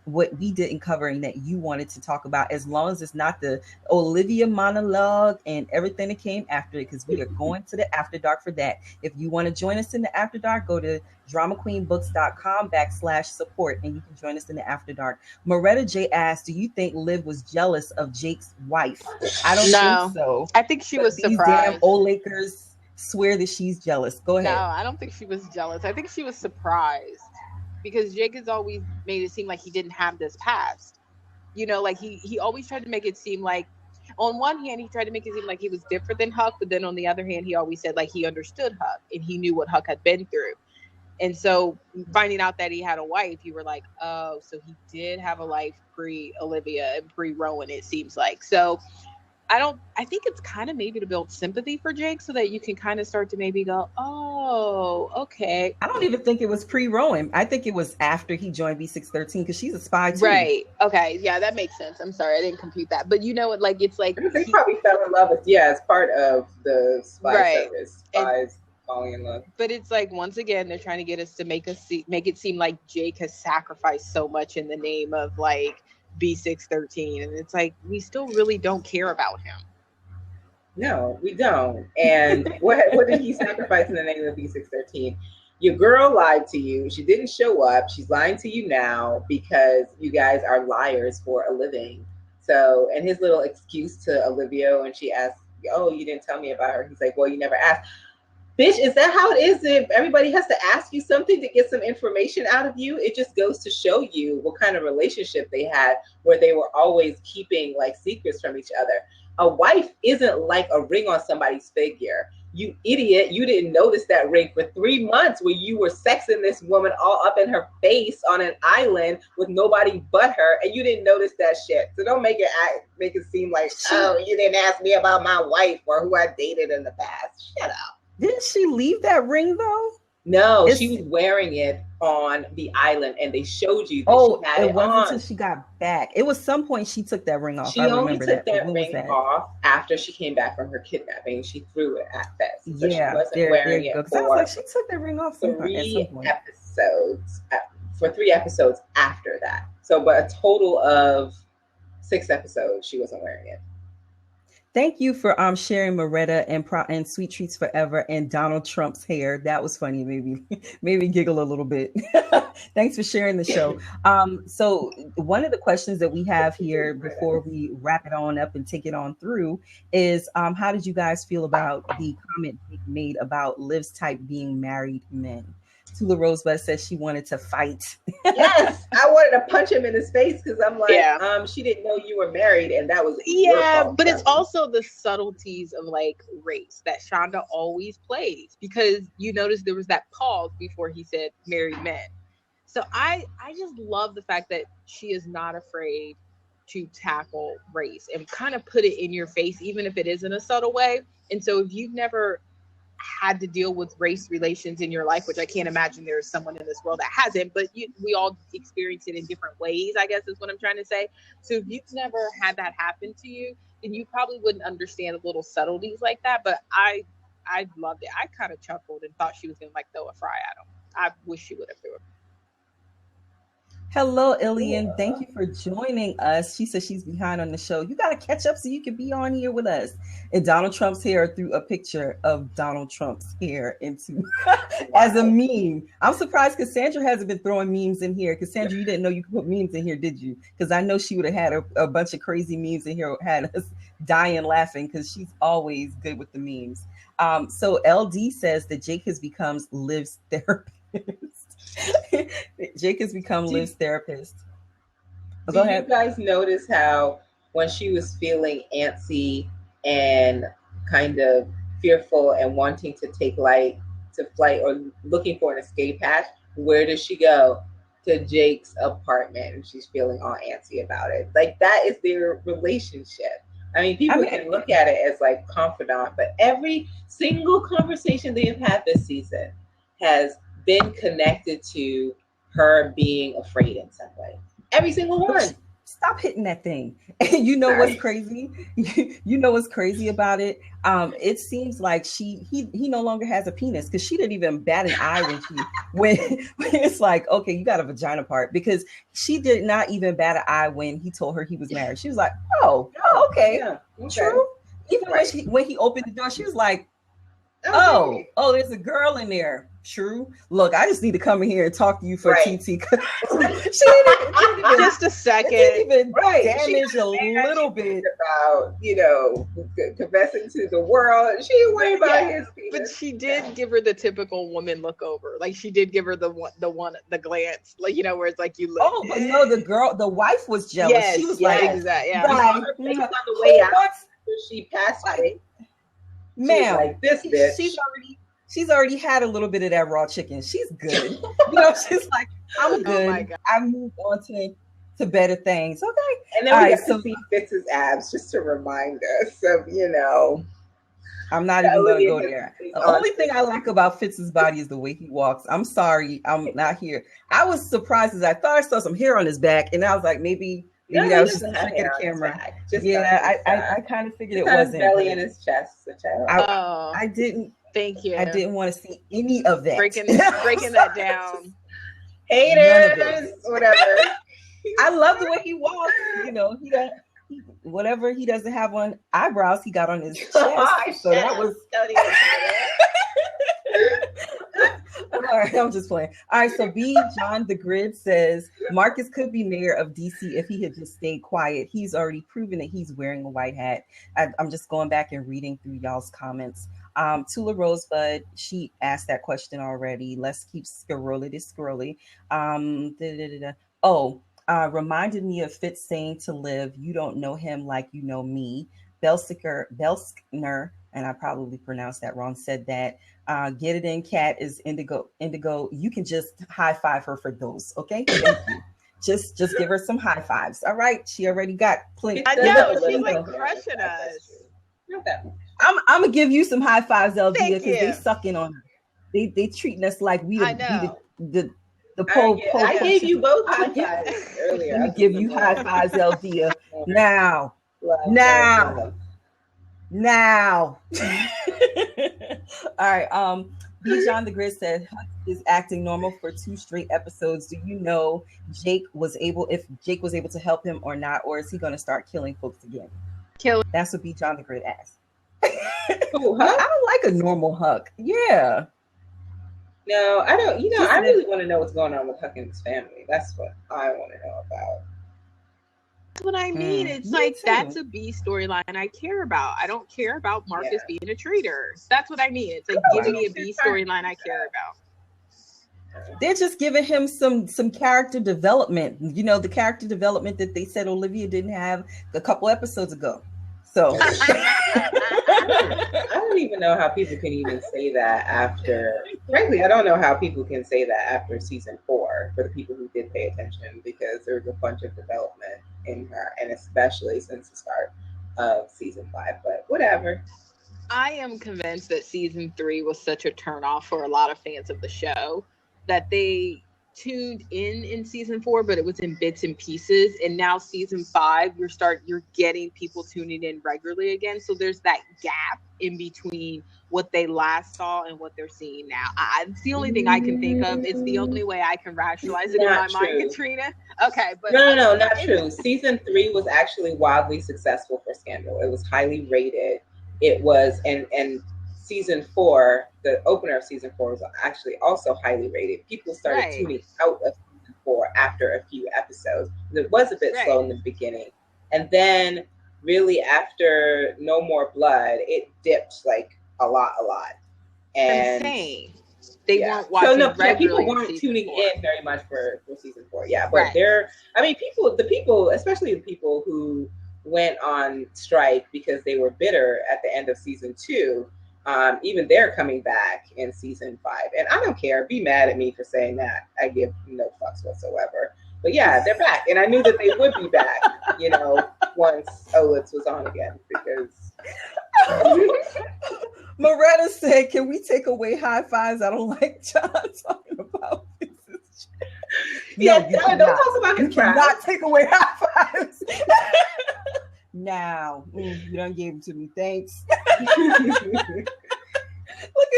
what we didn't cover and that you wanted to talk about, as long as it's not the Olivia monologue and everything that came after it, because we are going to the After Dark for that. If you want to join us in the After Dark, go to dramaqueenbooks.com/support and you can join us in the After Dark. Moretta J asked, do you think Liv was jealous of Jake's wife? I don't think so. I think she was these surprised. damn old Lakers swear that she's jealous. Go ahead. No, I don't think she was jealous. I think she was surprised because Jake has always made it seem like he didn't have this past. You know, like he always tried to make it seem like, on one hand, he tried to make it seem like he was different than Huck, but then on the other hand, he always said like he understood Huck and he knew what Huck had been through. And so finding out that he had a wife, you were like, oh, so he did have a life pre-Olivia and pre-Rowan, it seems like. So I think it's kind of maybe to build sympathy for Jake so that you can kind of start to maybe go, oh, okay. I don't even think it was pre-Rowan. I think it was after he joined B613 because she's a spy too. Right. Okay. Yeah, that makes sense. I'm sorry. I didn't compute that. But you know what? Like, it's like. They probably fell in love with, as part of the spy service. Spies falling in love. But it's like, once again, they're trying to get us to make it seem like Jake has sacrificed so much in the name of like B613, and it's like we still really don't care about him. No, we don't. And what did he sacrifice in the name of B613? Your girl lied to you. She didn't show up. She's lying to you now because you guys are liars for a living. So, and his little excuse to Olivia when she asked, "Oh, you didn't tell me about her." He's like, "Well, you never asked." Bitch, is that how it is if everybody has to ask you something to get some information out of you? It just goes to show you what kind of relationship they had where they were always keeping like secrets from each other. A wife isn't like a ring on somebody's figure. You idiot. You didn't notice that ring for 3 months where you were sexing this woman all up in her face on an island with nobody but her, and you didn't notice that shit. So don't make it seem like, oh, you didn't ask me about my wife or who I dated in the past. Shut up. Didn't she leave that ring though? No, she was wearing it on the island, and they showed you that she had it wasn't on. until she got back. It was some point she took that ring off. She only took that ring off after she came back from her kidnapping. She threw it at Fest. So she wasn't wearing it for I was like, she took that ring off 3 episodes. For 3 episodes after that. So, but a total of 6 episodes, she wasn't wearing it. Thank you for sharing Moretta and Sweet Treats Forever and Donald Trump's hair. That was funny. Maybe giggle a little bit. Thanks for sharing the show. So one of the questions that we have here before we wrap it on up and take it on through is how did you guys feel about the comment made about Liv's type being married men? Tula Rosebud says she wanted to fight. Yes, I wanted to punch him in his face because I'm like, she didn't know you were married, and that was your fault. But it's also the subtleties of like race that Shonda always plays, because you notice there was that pause before he said married men. So I just love the fact that she is not afraid to tackle race and kind of put it in your face, even if it is in a subtle way. And so if you've never had to deal with race relations in your life, which I can't imagine there's someone in this world that hasn't, but we all experience it in different ways, I guess is what I'm trying to say. So if you've never had that happen to you, then you probably wouldn't understand the little subtleties like that. But I loved it. I kind of chuckled and thought she was going to like throw a fry at him. I wish she would have threw it. Hello, Ilian. Thank you for joining us. She says she's behind on the show. You got to catch up so you can be on here with us. And Donald Trump's hair threw a picture of Donald Trump's hair into as a meme. I'm surprised Cassandra hasn't been throwing memes in here. Cassandra, you didn't know you could put memes in here, did you? Because I know she would have had a bunch of crazy memes in here, had us dying laughing because she's always good with the memes. So LD says that Jake has become Liv's therapist. Jake has become Liv's therapist. Go ahead. You guys notice how when she was feeling antsy and kind of fearful and wanting to take flight or looking for an escape hatch, where does she go? To Jake's apartment, and she's feeling all antsy about it. Like, that is their relationship. I mean, people can look at it as like confidant, but every single conversation they have had this season has been connected to her being afraid in some way. Every single one. Stop hitting that thing. You know what's crazy? You know what's crazy about it? It seems like he no longer has a penis because she didn't even bat an eye when it's like, okay, you got a vagina part, because she did not even bat an eye when he told her he was married. She was like, oh, okay, true. Even when he opened the door, she was like, oh, there's a girl in there. true. Look, I just need to come in here and talk to you for Right. TT. She didn't even, Just a second. didn't even Right. damage a little bit. About, confessing to the world. She didn't worry about his But penis. she did give her the typical woman look over. Like she did give her the glance, like where it's like you look. Oh, but no, the wife was jealous. Yes, She was yes, like, exactly. Yeah. Saw her face on the way out after she passed away. ma'am, like, this bitch. she's already had a little bit of that raw chicken. She's good. She's like, I'm good. Oh my God. I moved on to better things. Okay. And then All we right, got so to see Fitz's abs just to remind us of, I'm not even going to go Olivia there. is The on- only thing I like about Fitz's body is the way he walks. I'm sorry, I'm not here. I was surprised as I thought I saw some hair on his back, and I was like, maybe No, that he was just a doesn't have trick of hair the on his camera. back, just Yeah, on his I back. kind of figured it Just on his wasn't. belly but and his chest. I didn't Thank you. I didn't want to see any of that. breaking that down. Haters, whatever. I love the way he walks. Whatever he doesn't have on eyebrows, he got on his chest. So that was all right. I'm just playing. All right. So B. John the Grid says Marcus could be mayor of DC if he had just stayed quiet. He's already proven that he's wearing a white hat. I'm just going back and reading through y'all's comments. Tula Rosebud, she asked that question already. Let's keep scrolly. Reminded me of Fitz saying to Liv, "You don't know him like you know me." Belskner, and I probably pronounced that wrong, said that. Get it in, Cat is Indigo. You can just high five her for those, okay? Thank you. Just give her some high fives. All right, she already got plenty. I know she's like crushing us. Not that much. I'm gonna give you some high fives, LG, Thank because they you. sucking on her. They treating us like we I know. the pole. I gave you both high fives earlier. Let me give you high fives, LG. Now. All right. B. John the Grid said Huck is acting normal for 2 straight episodes. Do you know if Jake was able to help him or not, or is he going to start killing folks again? That's what B. John the Grid asked. Who, Huck? I don't like a normal Huck. Yeah. No, I don't. I really want to know what's going on with Huck and his family. That's what I want to know about. That's what I mean. It's me like too. that's a B storyline I care about. I don't care about Marcus being a traitor. That's what I mean. It's like give me a B storyline I care about. They're just giving him some character development. The character development that they said Olivia didn't have a couple episodes ago. So I don't even know how people can even say that after. Frankly, I don't know how people can say that after season 4 for the people who did pay attention, because there's a bunch of development in her, and especially since the start of season 5. But whatever. I am convinced that season 3 was such a turnoff for a lot of fans of the show that they tuned in season 4, but it was in bits and pieces. And now season 5, you're getting people tuning in regularly again. So there's that gap in between what they last saw and what they're seeing now. It's the only thing I can think of. It's the only way I can rationalize it in my mind, Katrina. Okay, but no, not true. Season 3 was actually wildly successful for Scandal. It was highly rated. It was, and season 4, the opener of season 4 was actually also highly rated. People started tuning out of season 4 after a few episodes. It was a bit slow in the beginning. And then really after No More Blood, it dipped like a lot. And insane. They weren't watching people weren't tuning in very much for season 4. Yeah, but people, especially the people who went on strike because they were bitter at the end of season 2, even they're coming back in season 5. And I don't care. Be mad at me for saying that. I give no fucks whatsoever. But yeah, they're back. And I knew that they would be back, once Olitz was on again, because... Moretta said, "Can we take away high fives? I don't like John talking about this." Don't talk about his crap. Cannot take away high fives. Now, you done gave them to me. Thanks. Look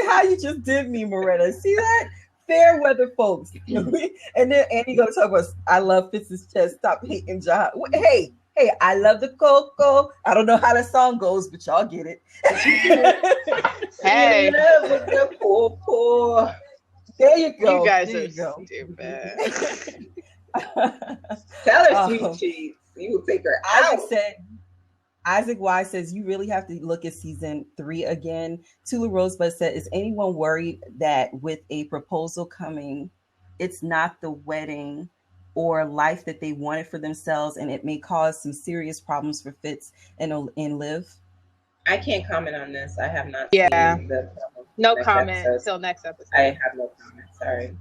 at how you just did me, Moretta. See that? Fair weather, folks. And then Andy gonna talk about, I love Fitz's chest. Stop hating John. Hey, I love the cocoa. I don't know how the song goes, but y'all get it. Hey. Love with the poor. go. You guys there are you go. stupid. Tell her sweet cheeks. You will take her out. Isaac Y says, you really have to look at season 3 again. Tula Rosebud said, is anyone worried that with a proposal coming, it's not the wedding or life that they wanted for themselves, and it may cause some serious problems for Fitz and Liv? I can't comment on this. I have not Yeah. seen the No comment until next episode. I have no comment. Sorry.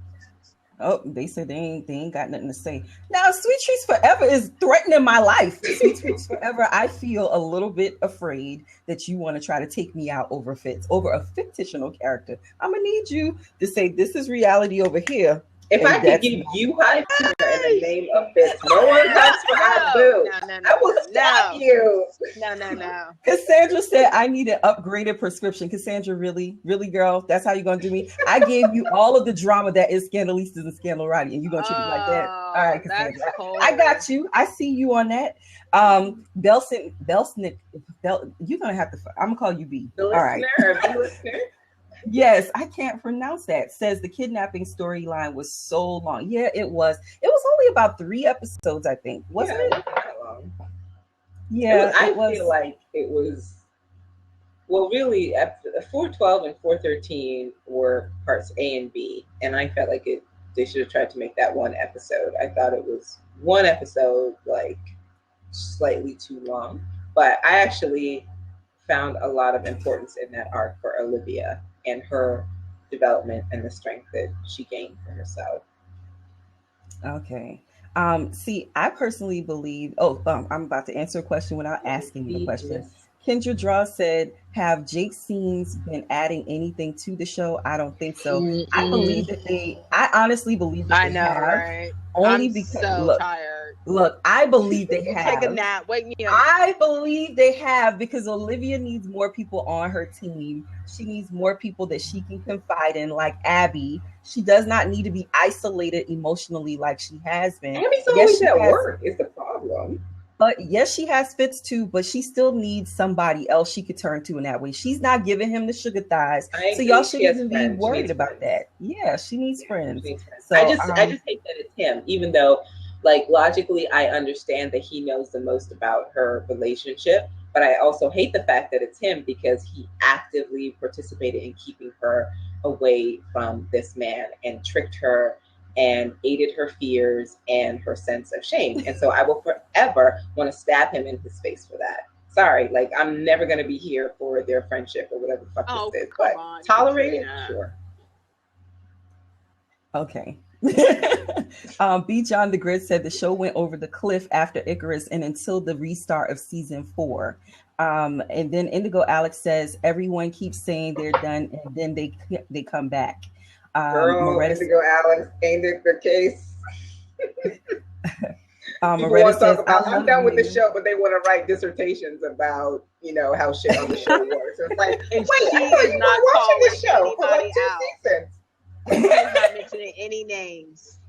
Oh, they said they ain't got nothing to say. Now, Sweet Treats Forever is threatening my life. Sweet Treats Forever, I feel a little bit afraid that you want to try to take me out over Fitz, over a fictional character. I'm going to need you to say, this is reality over here. If I could give you hype in the name of Fitz, no one comes for our boo. I will stab you. No. Cassandra said, I need an upgraded prescription. Cassandra, really, girl? That's how you're going to do me? I gave you all of the drama that is Scandalistas and Scandalrati, and you're going to treat me like that? All right, Cassandra. I got you. I see you on that. Belsnick, you're going to have to, I'm going to call you B. The listener. Yes, I can't pronounce that. Says the kidnapping storyline was so long. Yeah, it was. It was only about 3 episodes, I think. Wasn't it? Not that long. Yeah, I feel like it was. Well, really, 412 and 413 were parts A and B, and I felt like they should have tried to make that one episode. I thought it was one episode, like slightly too long, but I actually found a lot of importance in that arc for Olivia and her development and the strength that she gained for herself. Okay. See, I personally believe, I'm about to answer a question without asking the question. Yes. Kendra Draw said, have Jake scenes been adding anything to the show? I don't think so. Mm-hmm. I honestly believe that they have. Right? Only because so tired. Look, I believe they have. Take a nap. Wake me up. I believe they have, because Olivia needs more people on her team. She needs more people that she can confide in, like Abby. She does not need to be isolated emotionally like she has been. Abby's always at work is the problem. But yes, she has Fitz too, but she still needs somebody else she could turn to in that way. She's not giving him the sugar thighs. So y'all shouldn't even be worried about that. Yeah, she needs friends. So I just hate that it's him, even though, like, logically, I understand that he knows the most about her relationship, but I also hate the fact that it's him because he actively participated in keeping her away from this man and tricked her and aided her fears and her sense of shame. And so I will forever want to stab him in his face for that. Sorry, like, I'm never going to be here for their friendship or whatever the fuck this is, but tolerate it, sure. Okay. B. John the Grid said the show went over the cliff after Icarus and until the restart of season 4. And then Indigo Alex says everyone keeps saying they're done and then they come back. Girl, Indigo Alex, ain't it the case? Moretta says, I'm done with the show, but they want to write dissertations about, how shit on the show works. It's like, wait, I thought you were watching the show for like 2 seasons. He's not mentioning any names.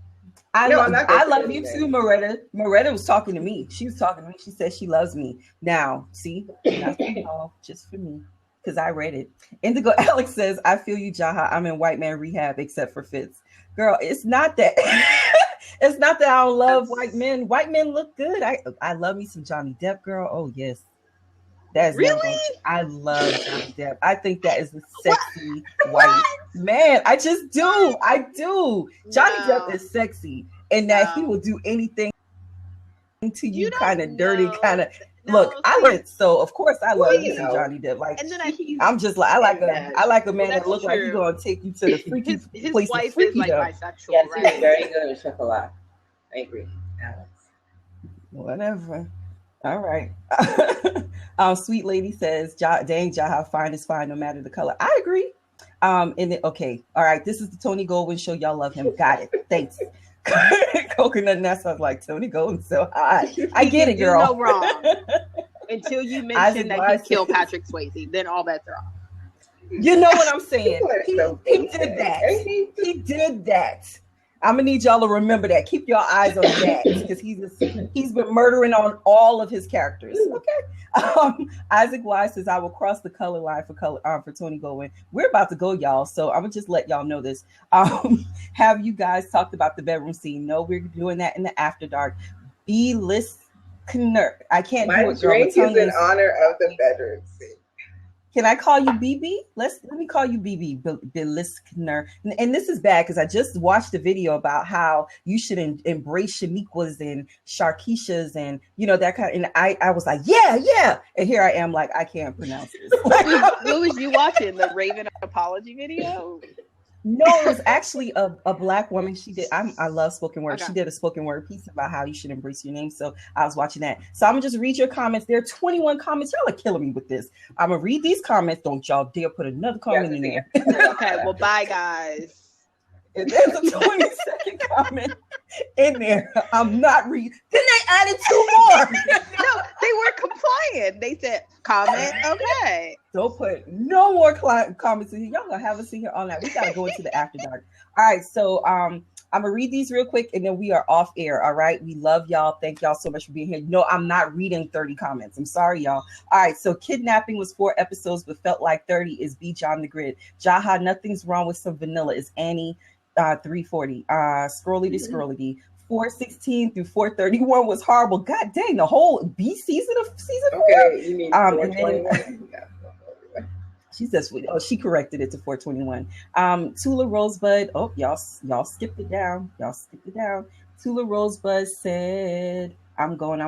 I love you too, Moretta. Moretta was talking to me. She was talking to me. She said she loves me. Now, see, nothing all, just for me, because I read it. Indigo Alex says, I feel you, Jaha. I'm in white man rehab except for Fitz. Girl, it's not that. It's not that I don't love white men. White men look good. I love me some Johnny Depp, girl. Oh, yes. That's really? I love Johnny Depp. I think that is a sexy white man. I just do. I do. Johnny Depp is sexy, and that he will do anything to you, kind of dirty, kind of. Look, I went so. Of course, I love Johnny Depp. Like, and then I'm just like I like a man that looks like he's gonna take you to the freaky his place. His wife is like bisexual. Yes, right? he's very good at chocolate. I agree, Alex. Whatever. All right. Sweet Lady says, dang, Jaha, fine is fine no matter the color. I agree. Okay. All right. This is the Tony Goldwyn show. Y'all love him. Got it. Thanks. Coconut Nut sounds like Tony Goldwyn so hot. I get it, girl. No wrong. Until you mention that he killed Patrick Swayze, then all bets are off. You know what I'm saying? He did that. He did that. I'm gonna need y'all to remember that. Keep your eyes on that because he's been murdering on all of his characters. Okay. Isaac Wise says, "I will cross the color line for Tony Goldwyn." We're about to go, y'all. So I'm gonna just let y'all know this. Have you guys talked about the bedroom scene? No, we're doing that in the After Dark. Listener, I can't do it. My drink is in honor of the bedroom scene. Can I call you BB? Let me call you BB, the listener. And this is bad because I just watched a video about how you should embrace Shaniquas and Sharkeishas and that kind of. And I was like, yeah. And here I am, like I can't pronounce this. What was you watching? The Raven apology video? No, it was actually a Black woman. She did. I love spoken word. Okay. She did a spoken word piece about how you should embrace your name. So I was watching that. So I'm gonna just read your comments. There are 21 comments. Y'all are killing me with this. I'm gonna read these comments. Don't y'all dare put another comment in there. Okay. Well, bye, guys. And there's a 20-second comment in there. I'm not reading. Then they added 2 more. No, they were compliant. They said comment. Okay. Don't put no more comments in here. Y'all gonna have us in here all night. We gotta go into the After Dark. All right, so I'm gonna read these real quick and then we are off air. All right, we love y'all. Thank y'all so much for being here. No, I'm not reading 30 comments. I'm sorry, y'all. All right, so kidnapping was 4 episodes but felt like 30 is B. John the Grid. Jaha, nothing's wrong with some vanilla is Annie. 340. Scrolly to scrolly. 416 through 431 was horrible. God dang, the whole B season of season 4. Okay, you mean 421? She says, she corrected it to 421. Tula Rosebud. Oh, y'all skipped it down. Tula Rosebud said, I'm going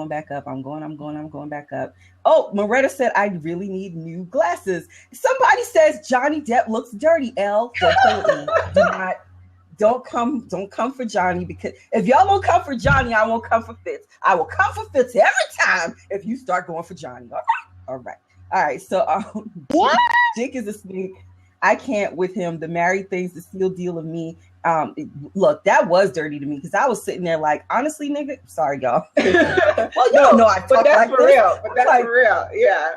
back up. I'm going back up. Oh, Moretta said, I really need new glasses. Somebody says Johnny Depp looks dirty, L. Don't come for Johnny, because if y'all won't come for Johnny, I won't come for Fitz. I will come for Fitz every time if you start going for Johnny. All right. So what? Jake is a snake. I can't with him. The married thing's the seal deal of me. Look, that was dirty to me because I was sitting there like, honestly, nigga, sorry, y'all. Well, y'all know I talk like for this. real. But that's like, for real. Yeah.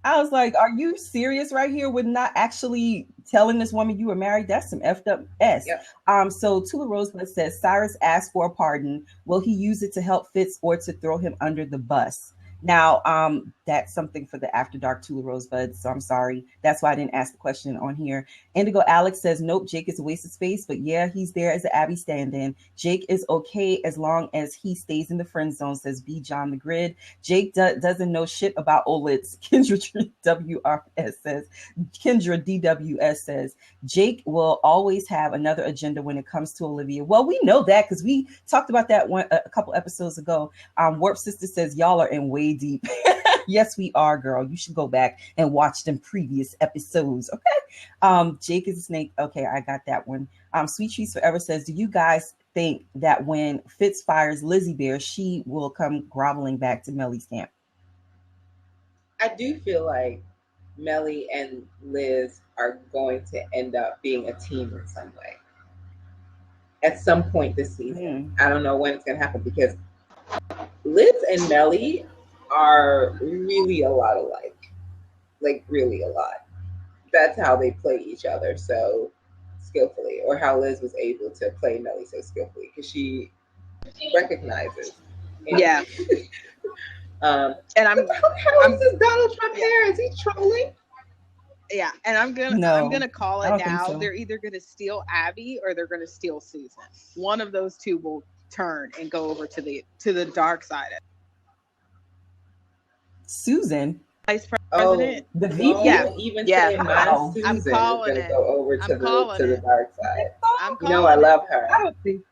I was like, are you serious right here with not actually telling this woman you were married? That's some effed up S. Yep. So Tula Rosebud says, Cyrus asked for a pardon. Will he use it to help Fitz or to throw him under the bus? Now, that's something for the After Dark Tula Rosebud, so I'm sorry. That's why I didn't ask the question on here. Indigo Alex says, nope, Jake is a waste of space, but yeah, he's there as an Abby stand-in. Jake is okay as long as he stays in the friend zone, says B. John the Grid. Jake doesn't know shit about OLIDs. Kendra DWS says, Jake will always have another agenda when it comes to Olivia. Well, we know that because we talked about that a couple episodes ago. Warp Sister says, y'all are in way deep. Yes, we are, girl. You should go back and watch them previous episodes. Okay. Jake is a snake. Okay, I got that one. Sweet Trees Forever says, do you guys think that when Fitz fires Lizzie Bear, she will come groveling back to Mellie's camp? I do feel like Mellie and Liz are going to end up being a team in some way at some point this season. I don't know when it's going to happen because Liz and Mellie are really a lot alike, like really a lot. That's how they play each other so skillfully, or how Liz was able to play Mellie so skillfully because she recognizes. Yeah. And how is this Donald Trump hair? Is he trolling? Yeah, and I'm gonna call it now. So. They're either gonna steal Abby or they're gonna steal Susan. One of those two will turn and go over to the dark side. Susan, Vice President, the VP. Even today, Susan I'm calling is it. Go over to the dark side. I'm calling I love her. I don't think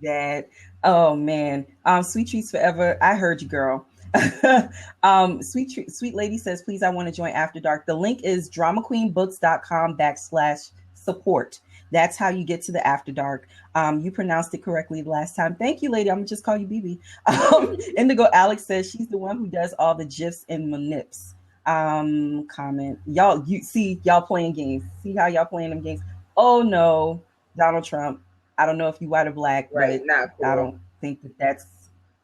that. Oh man, Sweet Treats Forever. I heard you, girl. Sweet Lady says, please, I want to join After Dark. The link is dramaqueenbooks.com/support. That's how you get to the After Dark. You pronounced it correctly last time. Thank you, lady. I'm gonna just call you BB. Indigo Alex says she's the one who does all the GIFs and manips. Comment. Y'all playing games. See how y'all playing them games? Oh no, Donald Trump. I don't know if you white or black, right? But not cool. I don't think that's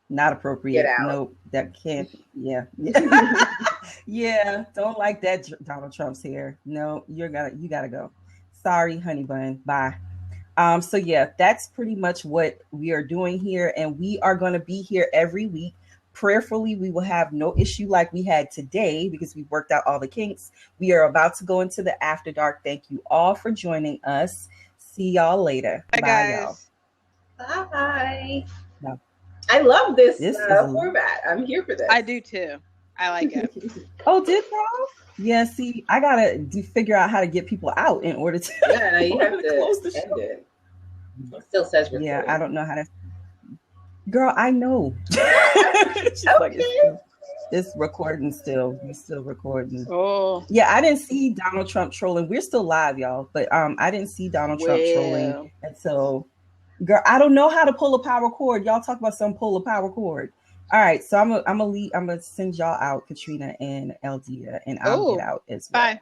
not appropriate. Get out. Nope, that can't. Yeah. Yeah, don't like that Donald Trump's hair. No, you gotta go. Sorry, honey bun. Bye. So yeah, that's pretty much what we are doing here, and we are going to be here every week. Prayerfully, we will have no issue like we had today because we worked out all the kinks. We are about to go into the after dark. Thank you all for joining us. See y'all later. Bye, guys. Y'all. Bye. No. I love this This format. I'm here for this. I do too. I like it. Oh, did y'all? Yeah, see, I gotta figure out how to get people out in order to. Yeah, you have to close the show. It still says recording. Yeah, I don't know how to. Girl, I know. Like, it's recording still. We're still recording. Oh. Yeah, I didn't see Donald Trump trolling. We're still live, y'all, but I didn't see Donald Trump trolling. And so, girl, I don't know how to pull a power cord. Y'all talk about some pull a power cord. All right, so I'm gonna send y'all out, Katrina and Eldia, and I'll get out as well. Bye.